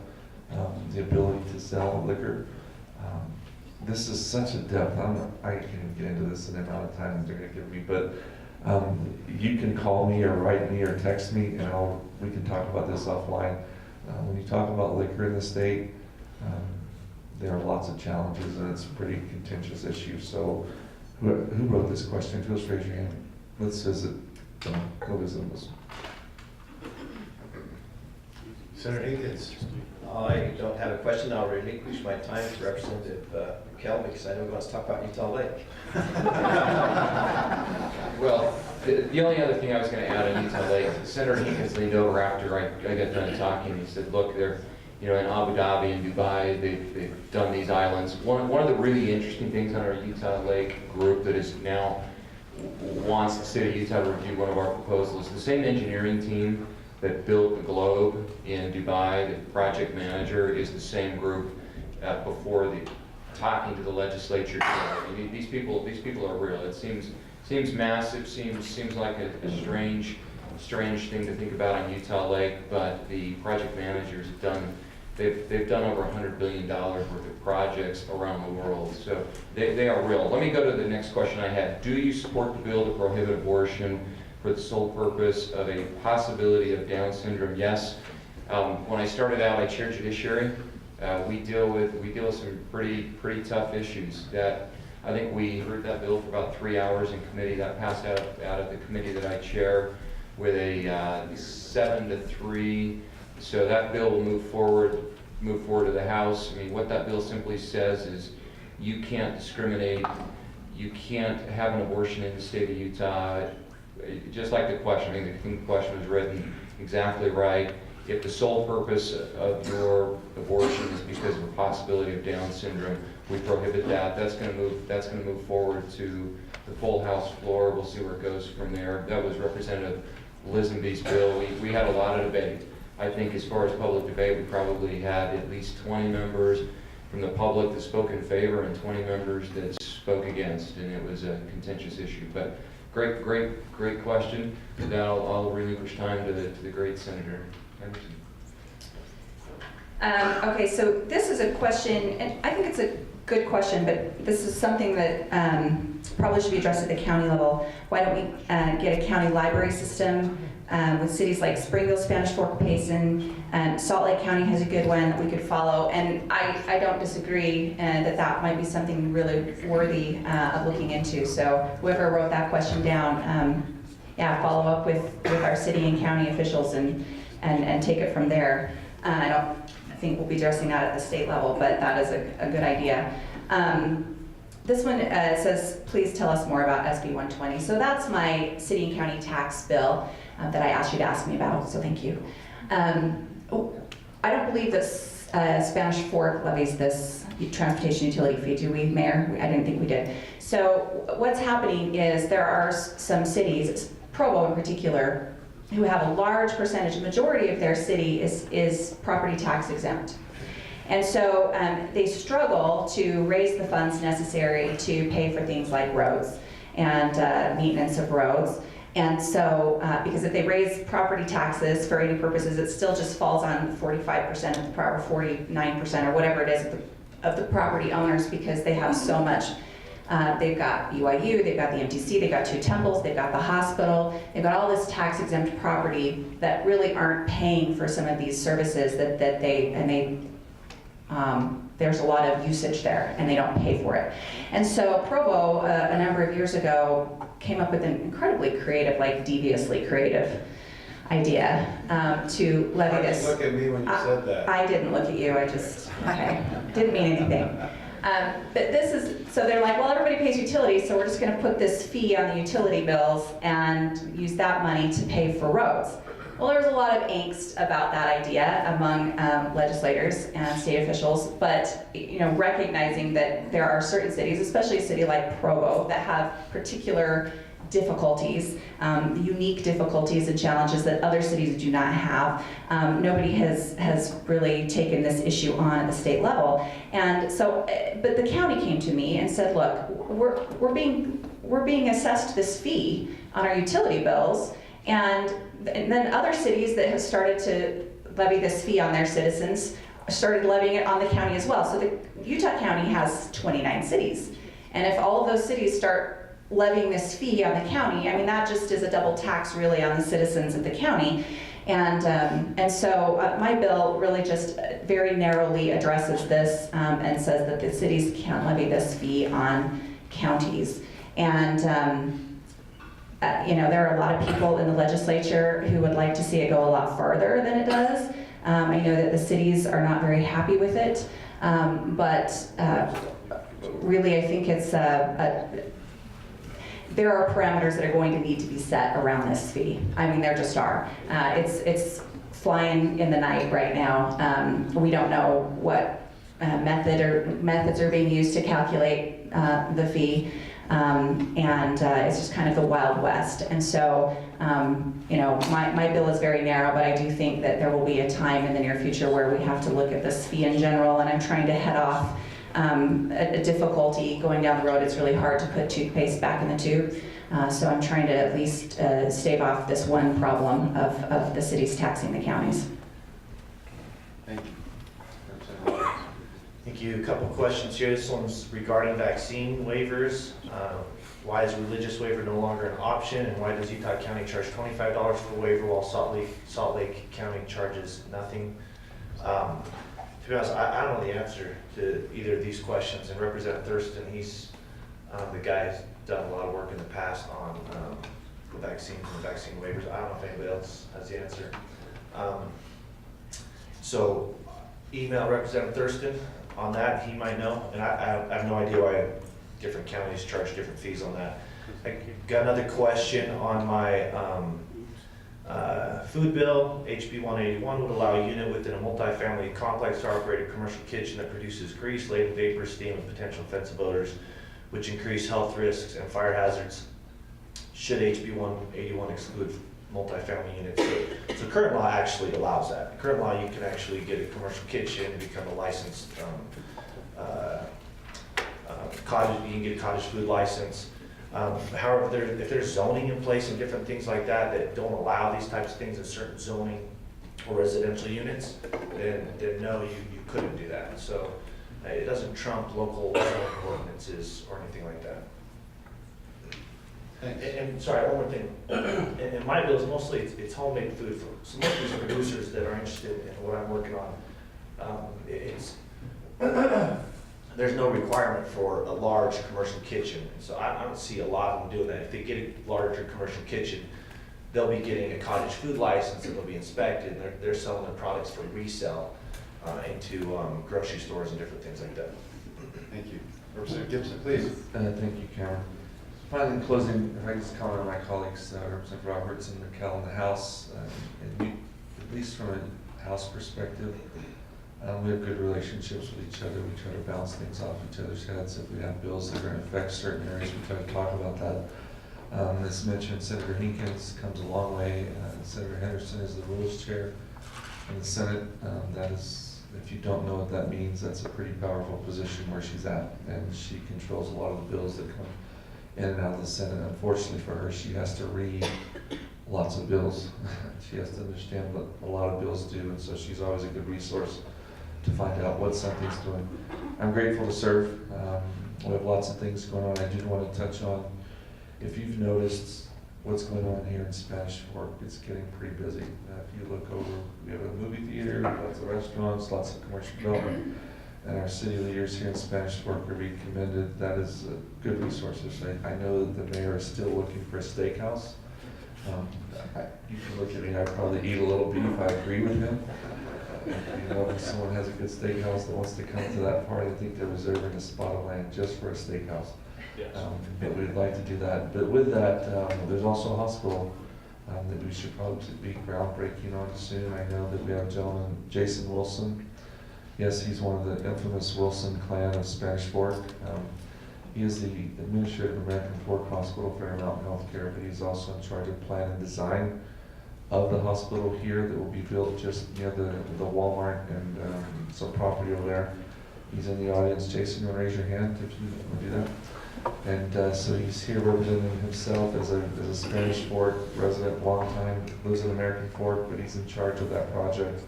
the ability to sell liquor. This is such a depth. I can't even get into this in the amount of time that they're going to give me, but you can call me or write me or text me, and we can talk about this offline. When you talk about liquor in the state, there are lots of challenges, and it's a pretty contentious issue. So, who wrote this question? Just raise your hand. Let's visit. Go visit this. Senator Hinkins. I don't have a question. I'll relinquish my time to Representative Kell, because I know he wants to talk about Utah Lake. Well, the only other thing I was going to add on Utah Lake, Senator Hinkins leaned over after I got done talking. He said, look, they're in Abu Dhabi and Dubai, they've done these islands. One of the really interesting things on our Utah Lake group that is now wants the state of Utah to review one of our proposals, the same engineering team that built the Globe in Dubai, the project manager, is the same group before talking to the legislature. I mean, these people are real. It seems massive, seems like a strange thing to think about on Utah Lake, but the project managers have done. They've done over $100 billion worth of projects around the world, so they are real. Let me go to the next question I had. Do you support the bill to prohibit abortion for the sole purpose of a possibility of Down syndrome? Yes. When I started out, I chaired judiciary. We deal with some pretty tough issues. That I think we heard that bill for about 3 hours in committee. That passed out of the committee that I chair with a 7-3. So that bill will move forward to the House. I mean, what that bill simply says is you can't discriminate. You can't have an abortion in the state of Utah. Just like the question, I think the question was written exactly right. If the sole purpose of your abortion is because of a possibility of Down syndrome, we prohibit that. That's going to move forward to the full House floor. We'll see where it goes from there. That was Representative Lisenby's bill. We had a lot of debate. I think as far as public debate, we probably had at least 20 members from the public that spoke in favor and 20 members that spoke against, and it was a contentious issue. But great question. Now I'll relinquish time to the great Senator Henderson. Okay, so this is a question, and I think it's a good question, but this is something that probably should be addressed at the county level. Why don't we get a county library system with cities like Springville, Spanish Fork, Payson, Salt Lake County has a good one that we could follow, and I don't disagree that might be something really worthy of looking into. So whoever wrote that question down, follow up with our city and county officials and take it from there. I don't think we'll be addressing that at the state level, but that is a good idea. This one says, please tell us more about SB 120. So that's my city and county tax bill that I asked you to ask me about, so thank you. I don't believe that Spanish Fork levies this transportation utility fee, do we, Mayor? I didn't think we did. So what's happening is there are some cities, Provo in particular, who have a large percentage, majority of their city is property tax exempt. And so they struggle to raise the funds necessary to pay for things like roads and maintenance of roads. And so, because if they raise property taxes for any purposes, it still just falls on 45% of the property, 49% or whatever it is of the property owners, because they have so much. They've got UIU, they've got the MTC, they've got 2 temples, they've got the hospital, they've got all this tax exempt property that really aren't paying for some of these services there's a lot of usage there and they don't pay for it. And so Provo, a number of years ago, came up with an incredibly creative, like deviously creative idea to levy Why did this. you look at me when you said that? I didn't look at you, I just, okay, didn't mean anything. But this is, so they're like, well, everybody pays utilities, so we're just gonna put this fee on the utility bills and use that money to pay for roads. Well, there was a lot of angst about that idea among legislators and state officials, but recognizing that there are certain cities, especially a city like Provo, that have particular difficulties, unique difficulties and challenges that other cities do not have. Nobody has really taken this issue on at the state level. And so, but the county came to me and said, look, we're being assessed this fee on our utility bills, and then other cities that have started to levy this fee on their citizens started levying it on the county as well. So the Utah County has 29 cities. And if all of those cities start levying this fee on the county, I mean, that just is a double tax really on the citizens of the county. And so my bill really just very narrowly addresses this and says that the cities can't levy this fee on counties. And there are a lot of people in the legislature who would like to see it go a lot farther than it does. I know that the cities are not very happy with it, but really I think it's there are parameters that are going to need to be set around this fee. I mean, there just are. It's flying in the night right now. We don't know what methods are being used to calculate the fee. It's just kind of the Wild West. And so, my bill is very narrow, but I do think that there will be a time in the near future where we have to look at this fee in general, and I'm trying to head off a difficulty going down the road. It's really hard to put toothpaste back in the tube. So I'm trying to at least stave off this one problem of the cities taxing the counties. Thank you. Thank you. A couple questions here. This one's regarding vaccine waivers. Why is religious waiver no longer an option, and why does Utah County charge $25 for waiver while Salt Lake County charges nothing? To be honest, I don't know the answer to either of these questions. And Representative Thurston, he's the guy who's done a lot of work in the past on the vaccines and the vaccine waivers. I don't know if anybody else has the answer. So email Representative Thurston on that, he might know, and I have no idea why different counties charge different fees on that. I got another question on my food bill. HB 181 would allow a unit within a multifamily complex to operate a commercial kitchen that produces grease, latent vapor, steam, and potential offensive odors, which increase health risks and fire hazards. Should HB 181 exclude multifamily units? So current law actually allows that. Current law, you can actually get a commercial kitchen and become a licensed cottage. You can get a cottage food license. However, if there's zoning in place and different things like that that don't allow these types of things in certain zoning or residential units, then no, you couldn't do that. So it doesn't trump local zoning ordinances or anything like that. And sorry, one more thing. In my bills, mostly it's homemade food. So most of these producers that are interested in what I'm working on, there's no requirement for a large commercial kitchen. So I don't see a lot of them doing that. If they get a larger commercial kitchen, they'll be getting a cottage food license and they'll be inspected. And they're selling their products for resale into grocery stores and different things like that. Thank you. Representative Gibson, please. Thank you, Cameron. Finally, in closing, if I can just comment on my colleagues, Representative Roberts and McKell in the House, and at least from a House perspective, we have good relationships with each other. We try to bounce things off each other's heads. If we have bills that are going to affect certain areas, we try to talk about that. As mentioned, Senator Hinkins comes a long way. Senator Henderson is the Rules Chair in the Senate. That is If you don't know what that means, that's a pretty powerful position where she's at, and she controls a lot of the bills that come in and out of the Senate. Unfortunately for her, she has to read lots of bills. She has to understand what a lot of bills do, and so she's always a good resource to find out what something's doing. I'm grateful to serve. We have lots of things going on. I do want to touch on, if you've noticed what's going on here in Spanish Fork, it's getting pretty busy. If you look over, we have a movie theater, lots of restaurants, lots of commercial development, and our city leaders here in Spanish Fork are being commended. That is good resources. I know that the mayor is still looking for a steakhouse. You can look at me, I probably eat a little beef, I agree with him. You know, if someone has a good steakhouse that wants to come to that party, I think they're reserving a spot of land just for a steakhouse. Yes. But we'd like to do that. But with that, there's also a hospital that we should probably be groundbreaking on soon. I know that we have a gentleman, Jason Wilson. Yes, he's one of the infamous Wilson clan of Spanish Fork. He is the administrator of American Fork Hospital for Intermountain Healthcare, but he's also in charge of plan and design of the hospital here that will be built just near the Walmart and some property over there. He's in the audience. Jason, you want to raise your hand if you want to do that? And so he's here representing himself as a Spanish Fork resident, long time, lives in American Fork, but he's in charge of that project.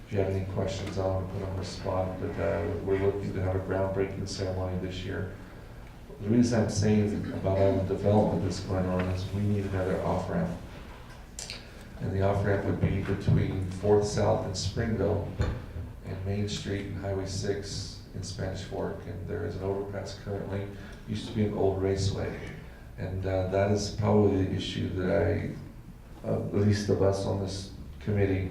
If you have any questions, I'll put on the spot, but we're looking to have a groundbreaking ceremony this year. The reason I'm saying about all the development that's going on is we need another off-ramp. And the off-ramp would be between 4th South and Springville and Main Street and Highway 6 in Spanish Fork. And there is an overpass currently, used to be an old raceway. And that is probably the issue that at least of us on this committee,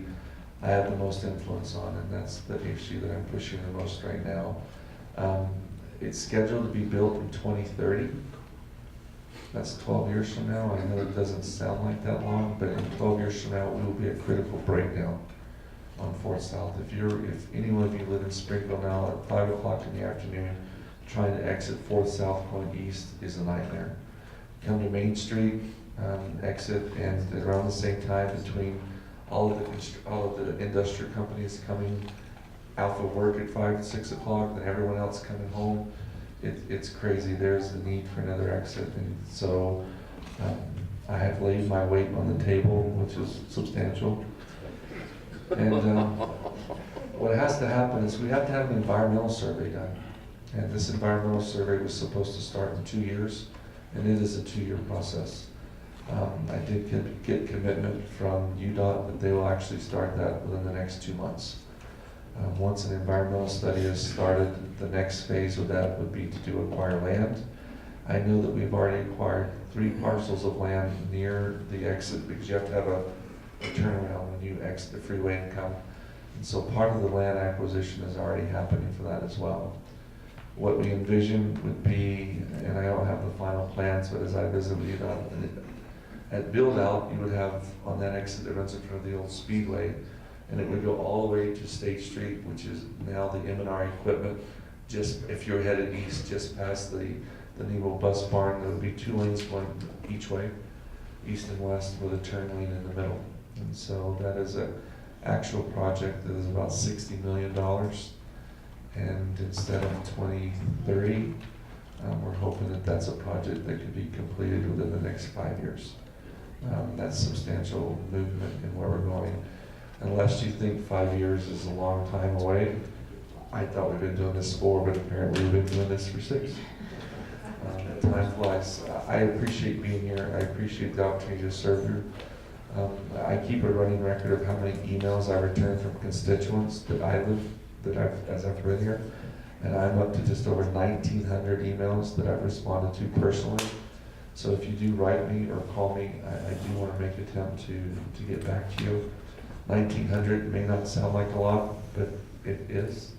I have the most influence on, and that's the issue that I'm pushing the most right now. It's scheduled to be built in 2030. That's 12 years from now. I know it doesn't sound like that long, but in 12 years from now, we will be a critical breakdown on 4th South. If anyone of you live in Springville now at 5 o'clock in the afternoon, trying to exit 4th South going east is a nightmare. Come to Main Street, exit, and around the same time between all of the industrial companies coming out for work at 5, 6 o'clock, and everyone else coming home. It's crazy. There's the need for another exit, and so I have laid my weight on the table, which is substantial. And what has to happen is we have to have an environmental survey done, and this environmental survey was supposed to start in 2 years, and it is a 2-year process. I did get commitment from UDOT that they will actually start that within the next 2 months. Once an environmental study is started, the next phase of that would be to acquire land. I know that we've already acquired 3 parcels of land near the exit because you have to have a turnaround when you exit the freeway and come. And so part of the land acquisition is already happening for that as well. What we envision would be, and I don't have the final plans, but as I visit with UDOT, at build out, you would have on that exit that runs in front of the old speedway, and it would go all the way to State Street, which is now the M&R equipment. Just if you're headed east, just past the Nebo bus barn, there would be 2 lanes going each way, east and west, with a turn lane in the middle. And so that is an actual project that is about $60 million. And instead of 2030, we're hoping that that's a project that could be completed within the next 5 years. That's substantial movement in where we're going. Unless you think 5 years is a long time away, I thought we've been doing this 4, but apparently we've been doing this for 6. Time flies. I appreciate being here. I appreciate the opportunity to serve you. I keep a running record of how many emails I return from constituents as I've been here, and I'm up to just over 1,900 emails that I've responded to personally. So if you do write me or call me, I do want to make an attempt to get back to you. 1,900 may not sound like a lot, but it is.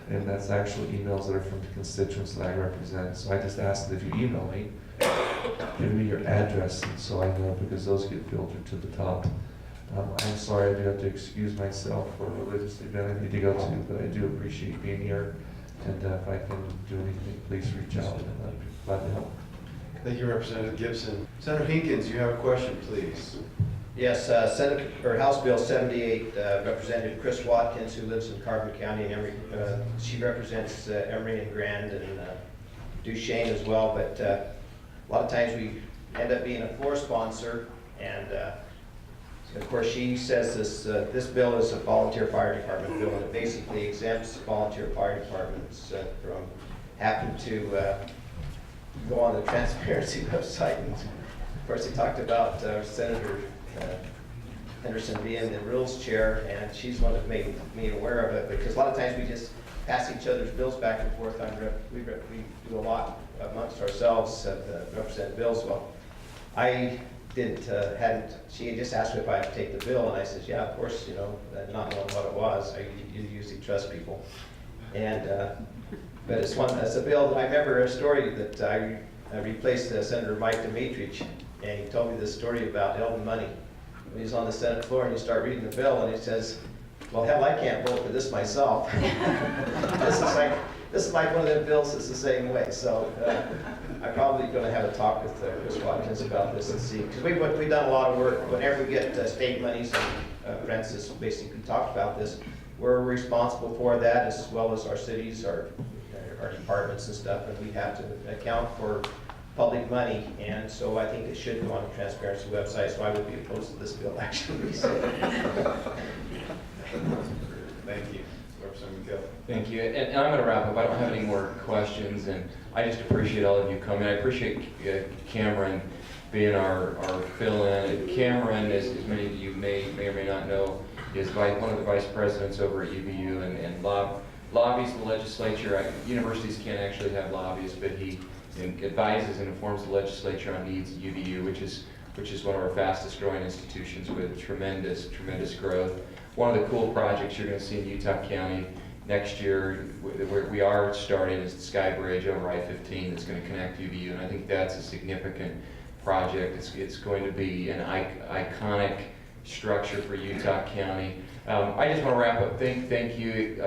And that's actually emails that are from the constituents that I represent. So I just ask that if you email me, give me your address, and so I know, because those get filtered to the top. I'm sorry, I do have to excuse myself for a religious event I need to go to, but I do appreciate being here. And if I can do anything, please reach out, and I'd be glad to help. Thank you, Representative Gibson. Senator Hinkins, you have a question, please. Yes, Senate, or House Bill 78, Representative Chris Watkins, who lives in Carbon County, and Emory, she represents Emory and Grand and Duchesne as well, but a lot of times we end up being a floor sponsor, and of course she says this bill is a volunteer fire department bill, and it basically exempts volunteer fire departments from having to go on the transparency website. And of course, he talked about Senator Henderson being the rules chair, and she's one that made me aware of it, because a lot of times we just pass each other's bills back and forth. We do a lot amongst ourselves, represent bills. Well, I she had just asked me if I had to take the bill, and I said, yeah, of course, not knowing what it was. You usually trust people. And, but it's a bill that I remember a story that I replaced Senator Mike Dimitrich, and he told me this story about Elton Money. When he's on the Senate floor and you start reading the bill, and he says, well, hell, I can't vote for this myself. This is like one of them bills that's the same way. So I'm probably going to have a talk with Chris Watkins about this and see, because we've done a lot of work. Whenever we get state monies, and Francis basically talked about this, we're responsible for that, as well as our cities, our departments and stuff, and we have to account for public money, and so I think it should go on the transparency website, so I would be opposed to this bill, actually. So. Thank you. Representative McGill. Thank you, and I'm going to wrap up. I don't have any more questions, and I just appreciate all of you coming. I appreciate Cameron being our fill-in. Cameron, as many of you may or may not know, is one of the vice presidents over at UVU and lobbies the legislature. Universities can't actually have lobbyists, but he advises and informs the legislature on needs at UVU, which is one of our fastest growing institutions with tremendous growth. One of the cool projects you're going to see in Utah County next year, where we are starting, is the Sky Bridge over I-15 that's going to connect UVU, and I think that's a significant project. It's going to be an iconic structure for Utah County. I just want to wrap up. Thank you.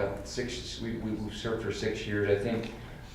We've served for 6 years.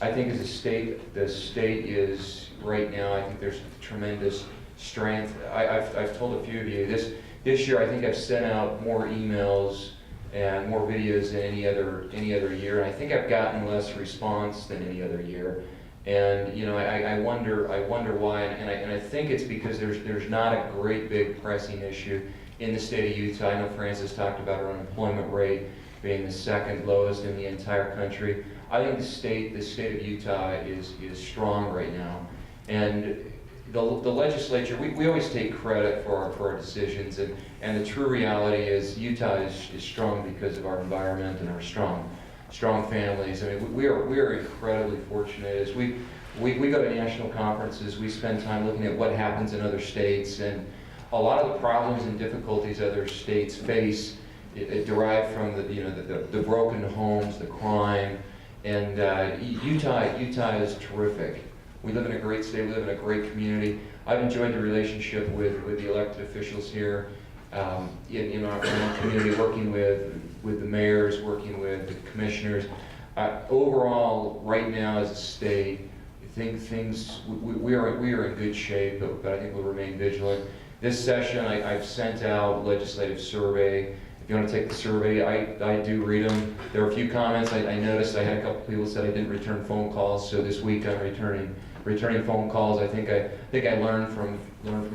I think as a state, the state is right now. I think there's tremendous strength. I've told a few of you this year. I think I've sent out more emails and more videos than any other year. And I think I've gotten less response than any other year. And I wonder why. And I think it's because there's not a great big pressing issue in the state of Utah. I know Francis talked about our unemployment rate being the second lowest in the entire country. I think the state of Utah is strong right now, and the legislature. We always take credit for our decisions, and the true reality is Utah is strong because of our environment and our strong families. I mean, we are incredibly fortunate. As we go to national conferences, we spend time looking at what happens in other states, and a lot of the problems and difficulties other states face it derive from the broken homes, the crime. And Utah is terrific. We live in a great state, we live in a great community. I've enjoyed the relationship with the elected officials here in our community, working with the mayors, working with the commissioners. Overall, right now as a state, I think we are in good shape, but I think we'll remain vigilant. This session, I've sent out legislative survey. If you want to take the survey, I do read them. There are a few comments. I noticed I had a couple people said I didn't return phone calls, so this week I'm returning phone calls. I think I learned from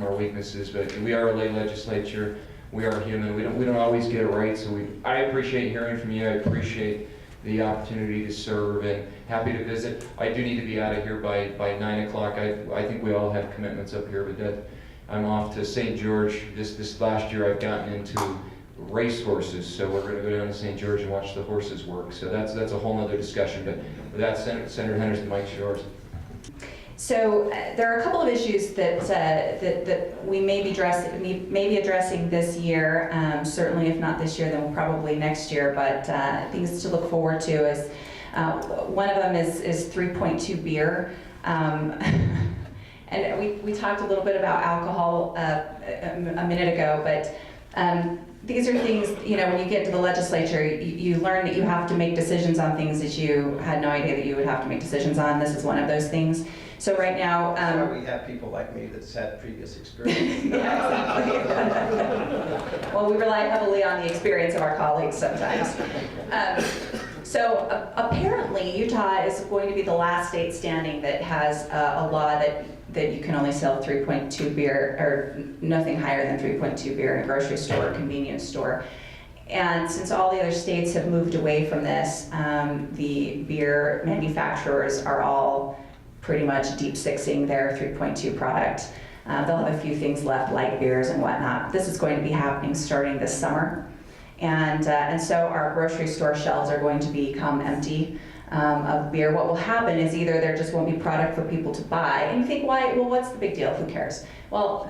our weaknesses, but we are a lay legislature. We are human. We don't always get it right, so I appreciate hearing from you. I appreciate the opportunity to serve, and happy to visit. I do need to be out of here by 9 o'clock. I think we all have commitments up here, but I'm off to St. George. This last year I've gotten into race horses, so we're going to go down to St. George and watch the horses work. So that's a whole other discussion. But with that, Senator Henderson, Mike's yours. So there are a couple of issues that we may be addressing this year. Certainly, if not this year, then probably next year. But things to look forward to is one of them is 3.2 beer. And we talked a little bit about alcohol a minute ago, but these are things, when you get to the legislature, you learn that you have to make decisions on things that you had no idea that you would have to make decisions on. This is one of those things. So right now, That's why we have people like me that's had previous experience. yeah, exactly. Well, we rely heavily on the experience of our colleagues sometimes. So apparently Utah is going to be the last state standing that has a law that you can only sell 3.2 beer, or nothing higher than 3.2 beer in a grocery store or convenience store. And since all the other states have moved away from this, the beer manufacturers are all pretty much deep sixing their 3.2 product. They'll have a few things left, light beers and whatnot. This is going to be happening starting this summer. And so our grocery store shelves are going to become empty of beer. What will happen is either there just won't be product for people to buy, and you think, why? Well, what's the big deal? Who cares? Well,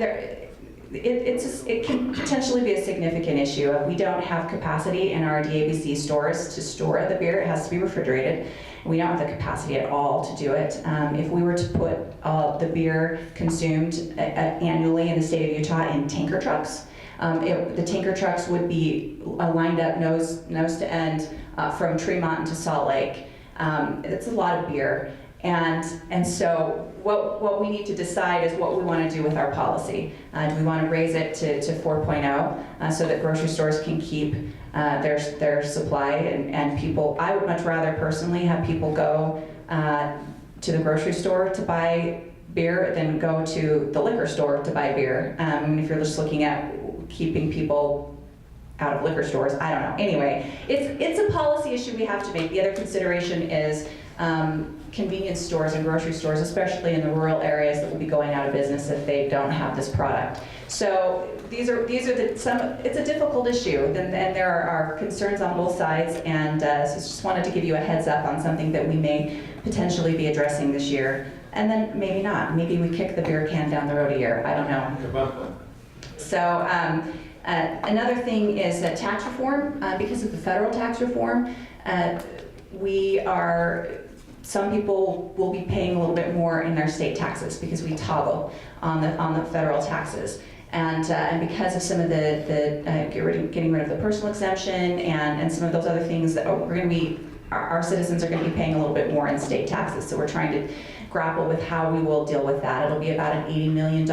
it can potentially be a significant issue. We don't have capacity in our DABC stores to store the beer. It has to be refrigerated. We don't have the capacity at all to do it. If we were to put the beer consumed annually in the state of Utah in tanker trucks, the tanker trucks would be lined up nose to end from Tremont to Salt Lake. It's a lot of beer. And so what we need to decide is what we want to do with our policy. Do we want to raise it to 4.0 so that grocery stores can keep their supply and people, I would much rather personally have people go to the grocery store to buy beer than go to the liquor store to buy beer. If you're just looking at keeping people out of liquor stores, I don't know. Anyway, it's a policy issue we have to make. The other consideration is convenience stores and grocery stores, especially in the rural areas, that will be going out of business if they don't have this product. So these are it's a difficult issue, and there are concerns on both sides, and so just wanted to give you a heads up on something that we may potentially be addressing this year, and then maybe not. Maybe we kick the beer can down the road a year. I don't know. So another thing is tax reform. Because of the federal tax reform, some people will be paying a little bit more in their state taxes because we toggle on the federal taxes. And because of some of the getting rid of the personal exemption and some of those other things, that our citizens are going to be paying a little bit more in state taxes. So we're trying to grapple with how we will deal with that. It'll be about an $80 million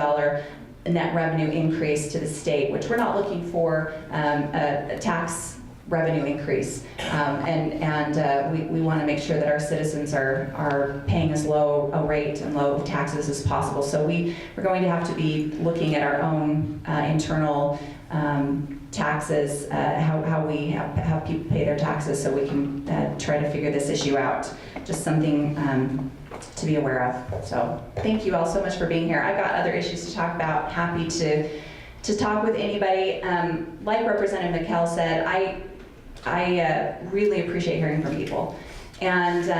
net revenue increase to the state, which we're not looking for a tax revenue increase. We want to make sure that our citizens are paying as low a rate and low taxes as possible. So we're going to have to be looking at our own internal taxes, how we have people pay their taxes, so we can try to figure this issue out. Just something to be aware of. So thank you all so much for being here. I've got other issues to talk about. Happy to talk with anybody. Like Representative McKell said, I really appreciate hearing from people, and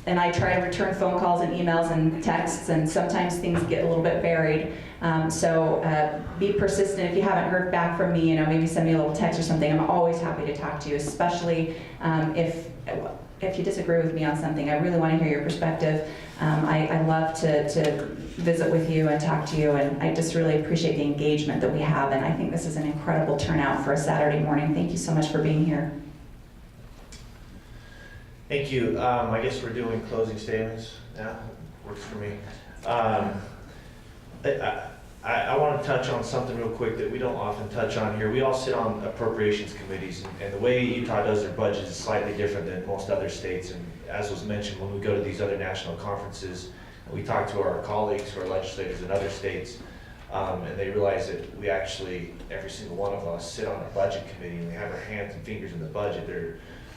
I try to return phone calls and emails and texts, and sometimes things get a little bit buried. So be persistent. If you haven't heard back from me, maybe send me a little text or something. I'm always happy to talk to you, especially if you disagree with me on something. I really want to hear your perspective. I love to visit with you and talk to you, and I just really appreciate the engagement that we have, and I think this is an incredible turnout for a Saturday morning. Thank you so much for being here. Thank you. I guess we're doing closing statements now. Works for me. I want to touch on something real quick that we don't often touch on here. We all sit on appropriations committees, and the way Utah does their budget is slightly different than most other states. And as was mentioned, when we go to these other national conferences, we talk to our colleagues who are legislators in other states, and they realize that we actually, every single one of us, sit on a budget committee, and we have our hands and fingers in the budget.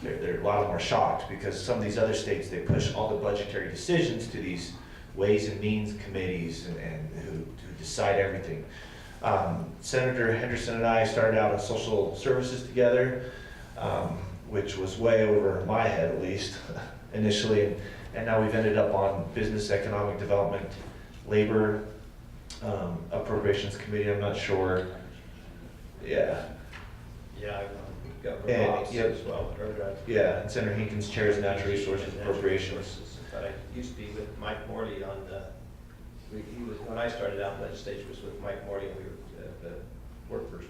A lot of them are shocked because some of these other states, they push all the budgetary decisions to these Ways and Means committees and who decide everything. Senator Henderson and I started out in social services together, which was way over my head at least initially, and now we've ended up on business, economic development, labor, appropriations committee. I'm not sure. Yeah. Yeah, I've got Bob's yep. as well. Yeah, and Senator Hinkins chairs natural resources appropriations. But I used to be with Mike Morley on when I started out in legislature was with Mike Morley, and we were at the workers'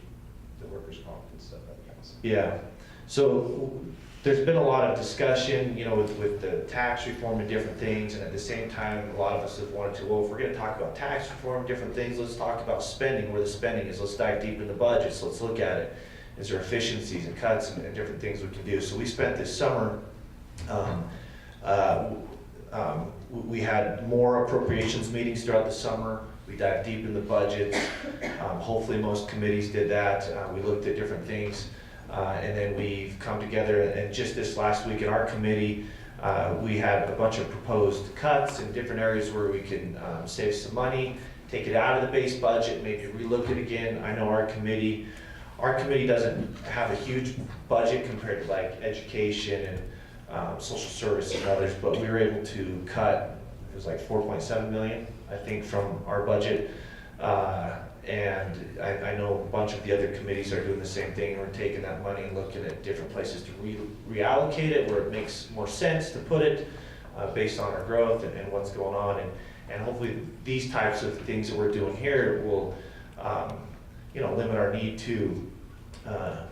comp and stuff like that. Yeah. So there's been a lot of discussion, you know, with the tax reform and different things, and at the same time, a lot of us have wanted to, well, if we're gonna talk about tax reform, different things, let's talk about spending, where the spending is, let's dive deep into budgets, let's look at it. Is there efficiencies and cuts and different things we can do? So we spent this summer, we had more appropriations meetings throughout the summer. We dived deep in the budget. Hopefully most committees did that. We looked at different things. And then we've come together, and just this last week in our committee, we had a bunch of proposed cuts in different areas where we can save some money, take it out of the base budget, maybe relook it again. I know our committee doesn't have a huge budget compared to like education and social service and others, but we were able to cut, it was like 4.7 million, I think, from our budget. And I know a bunch of the other committees are doing the same thing. We're taking that money and looking at different places to reallocate it where it makes more sense to put it based on our growth and what's going on. And hopefully these types of things that we're doing here will you know, limit our need to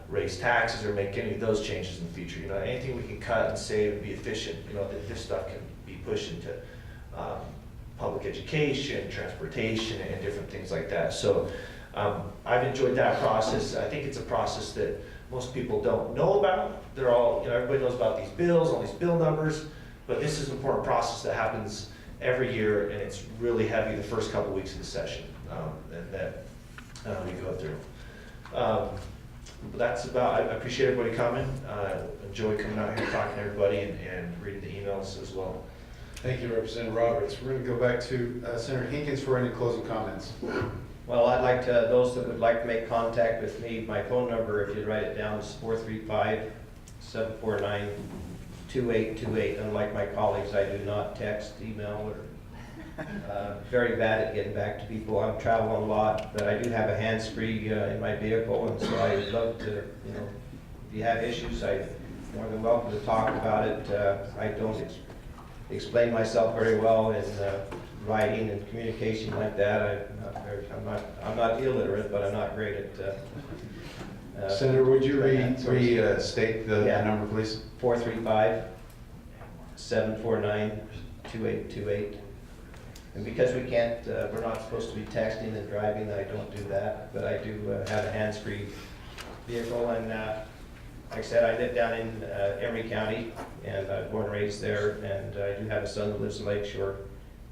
raise taxes or make any of those changes in the future. You know, anything we can cut and save and be efficient, you know, this stuff can be pushed into public education, transportation, and different things like that. So I've enjoyed that process. I think it's a process that most people don't know about. They're all, you know, everybody knows about these bills, all these bill numbers, but this is an important process that happens every year, and it's really heavy the first couple weeks of the session and that we go through. That's about, I appreciate everybody coming. Enjoy coming out here, talking to everybody, and reading the emails as well. Thank you, Representative Roberts. We're going to go back to Senator Hinkins for any closing comments. Well, I'd like to, those that would like to make contact with me, my phone number, if you'd write it down, is 435-749-2828. Unlike my colleagues, I do not text, email, or very bad at getting back to people. I'm traveling a lot, but I do have a hands-free in my vehicle, and so I would love to, you know, if you have issues, I'm more than welcome to talk about it. I don't explain myself very well in writing and communication like that. I'm not illiterate, but I'm not great at. Senator, would you restate the number, please? 435-749-2828. And because we can't, we're not supposed to be texting and driving, I don't do that, but I do have a hands-free vehicle. And like I said, I live down in Emery County, and I'm born and raised there, and I do have a son that lives in Lakeshore,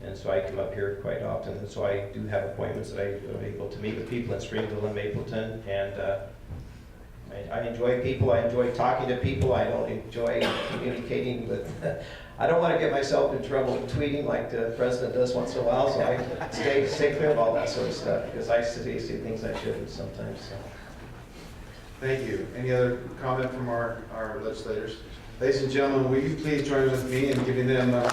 and so I come up here quite often, and so I do have appointments that I'm able to meet with people in Springville and Mapleton, and I enjoy people, I enjoy talking to people, I don't enjoy communicating with, I don't want to get myself in trouble tweeting like the president does once in a while, so I stay clear of all that sort of stuff, because I say things I shouldn't sometimes. So. Thank you. Any other comment from our legislators? Ladies and gentlemen, will you please join with me in giving them a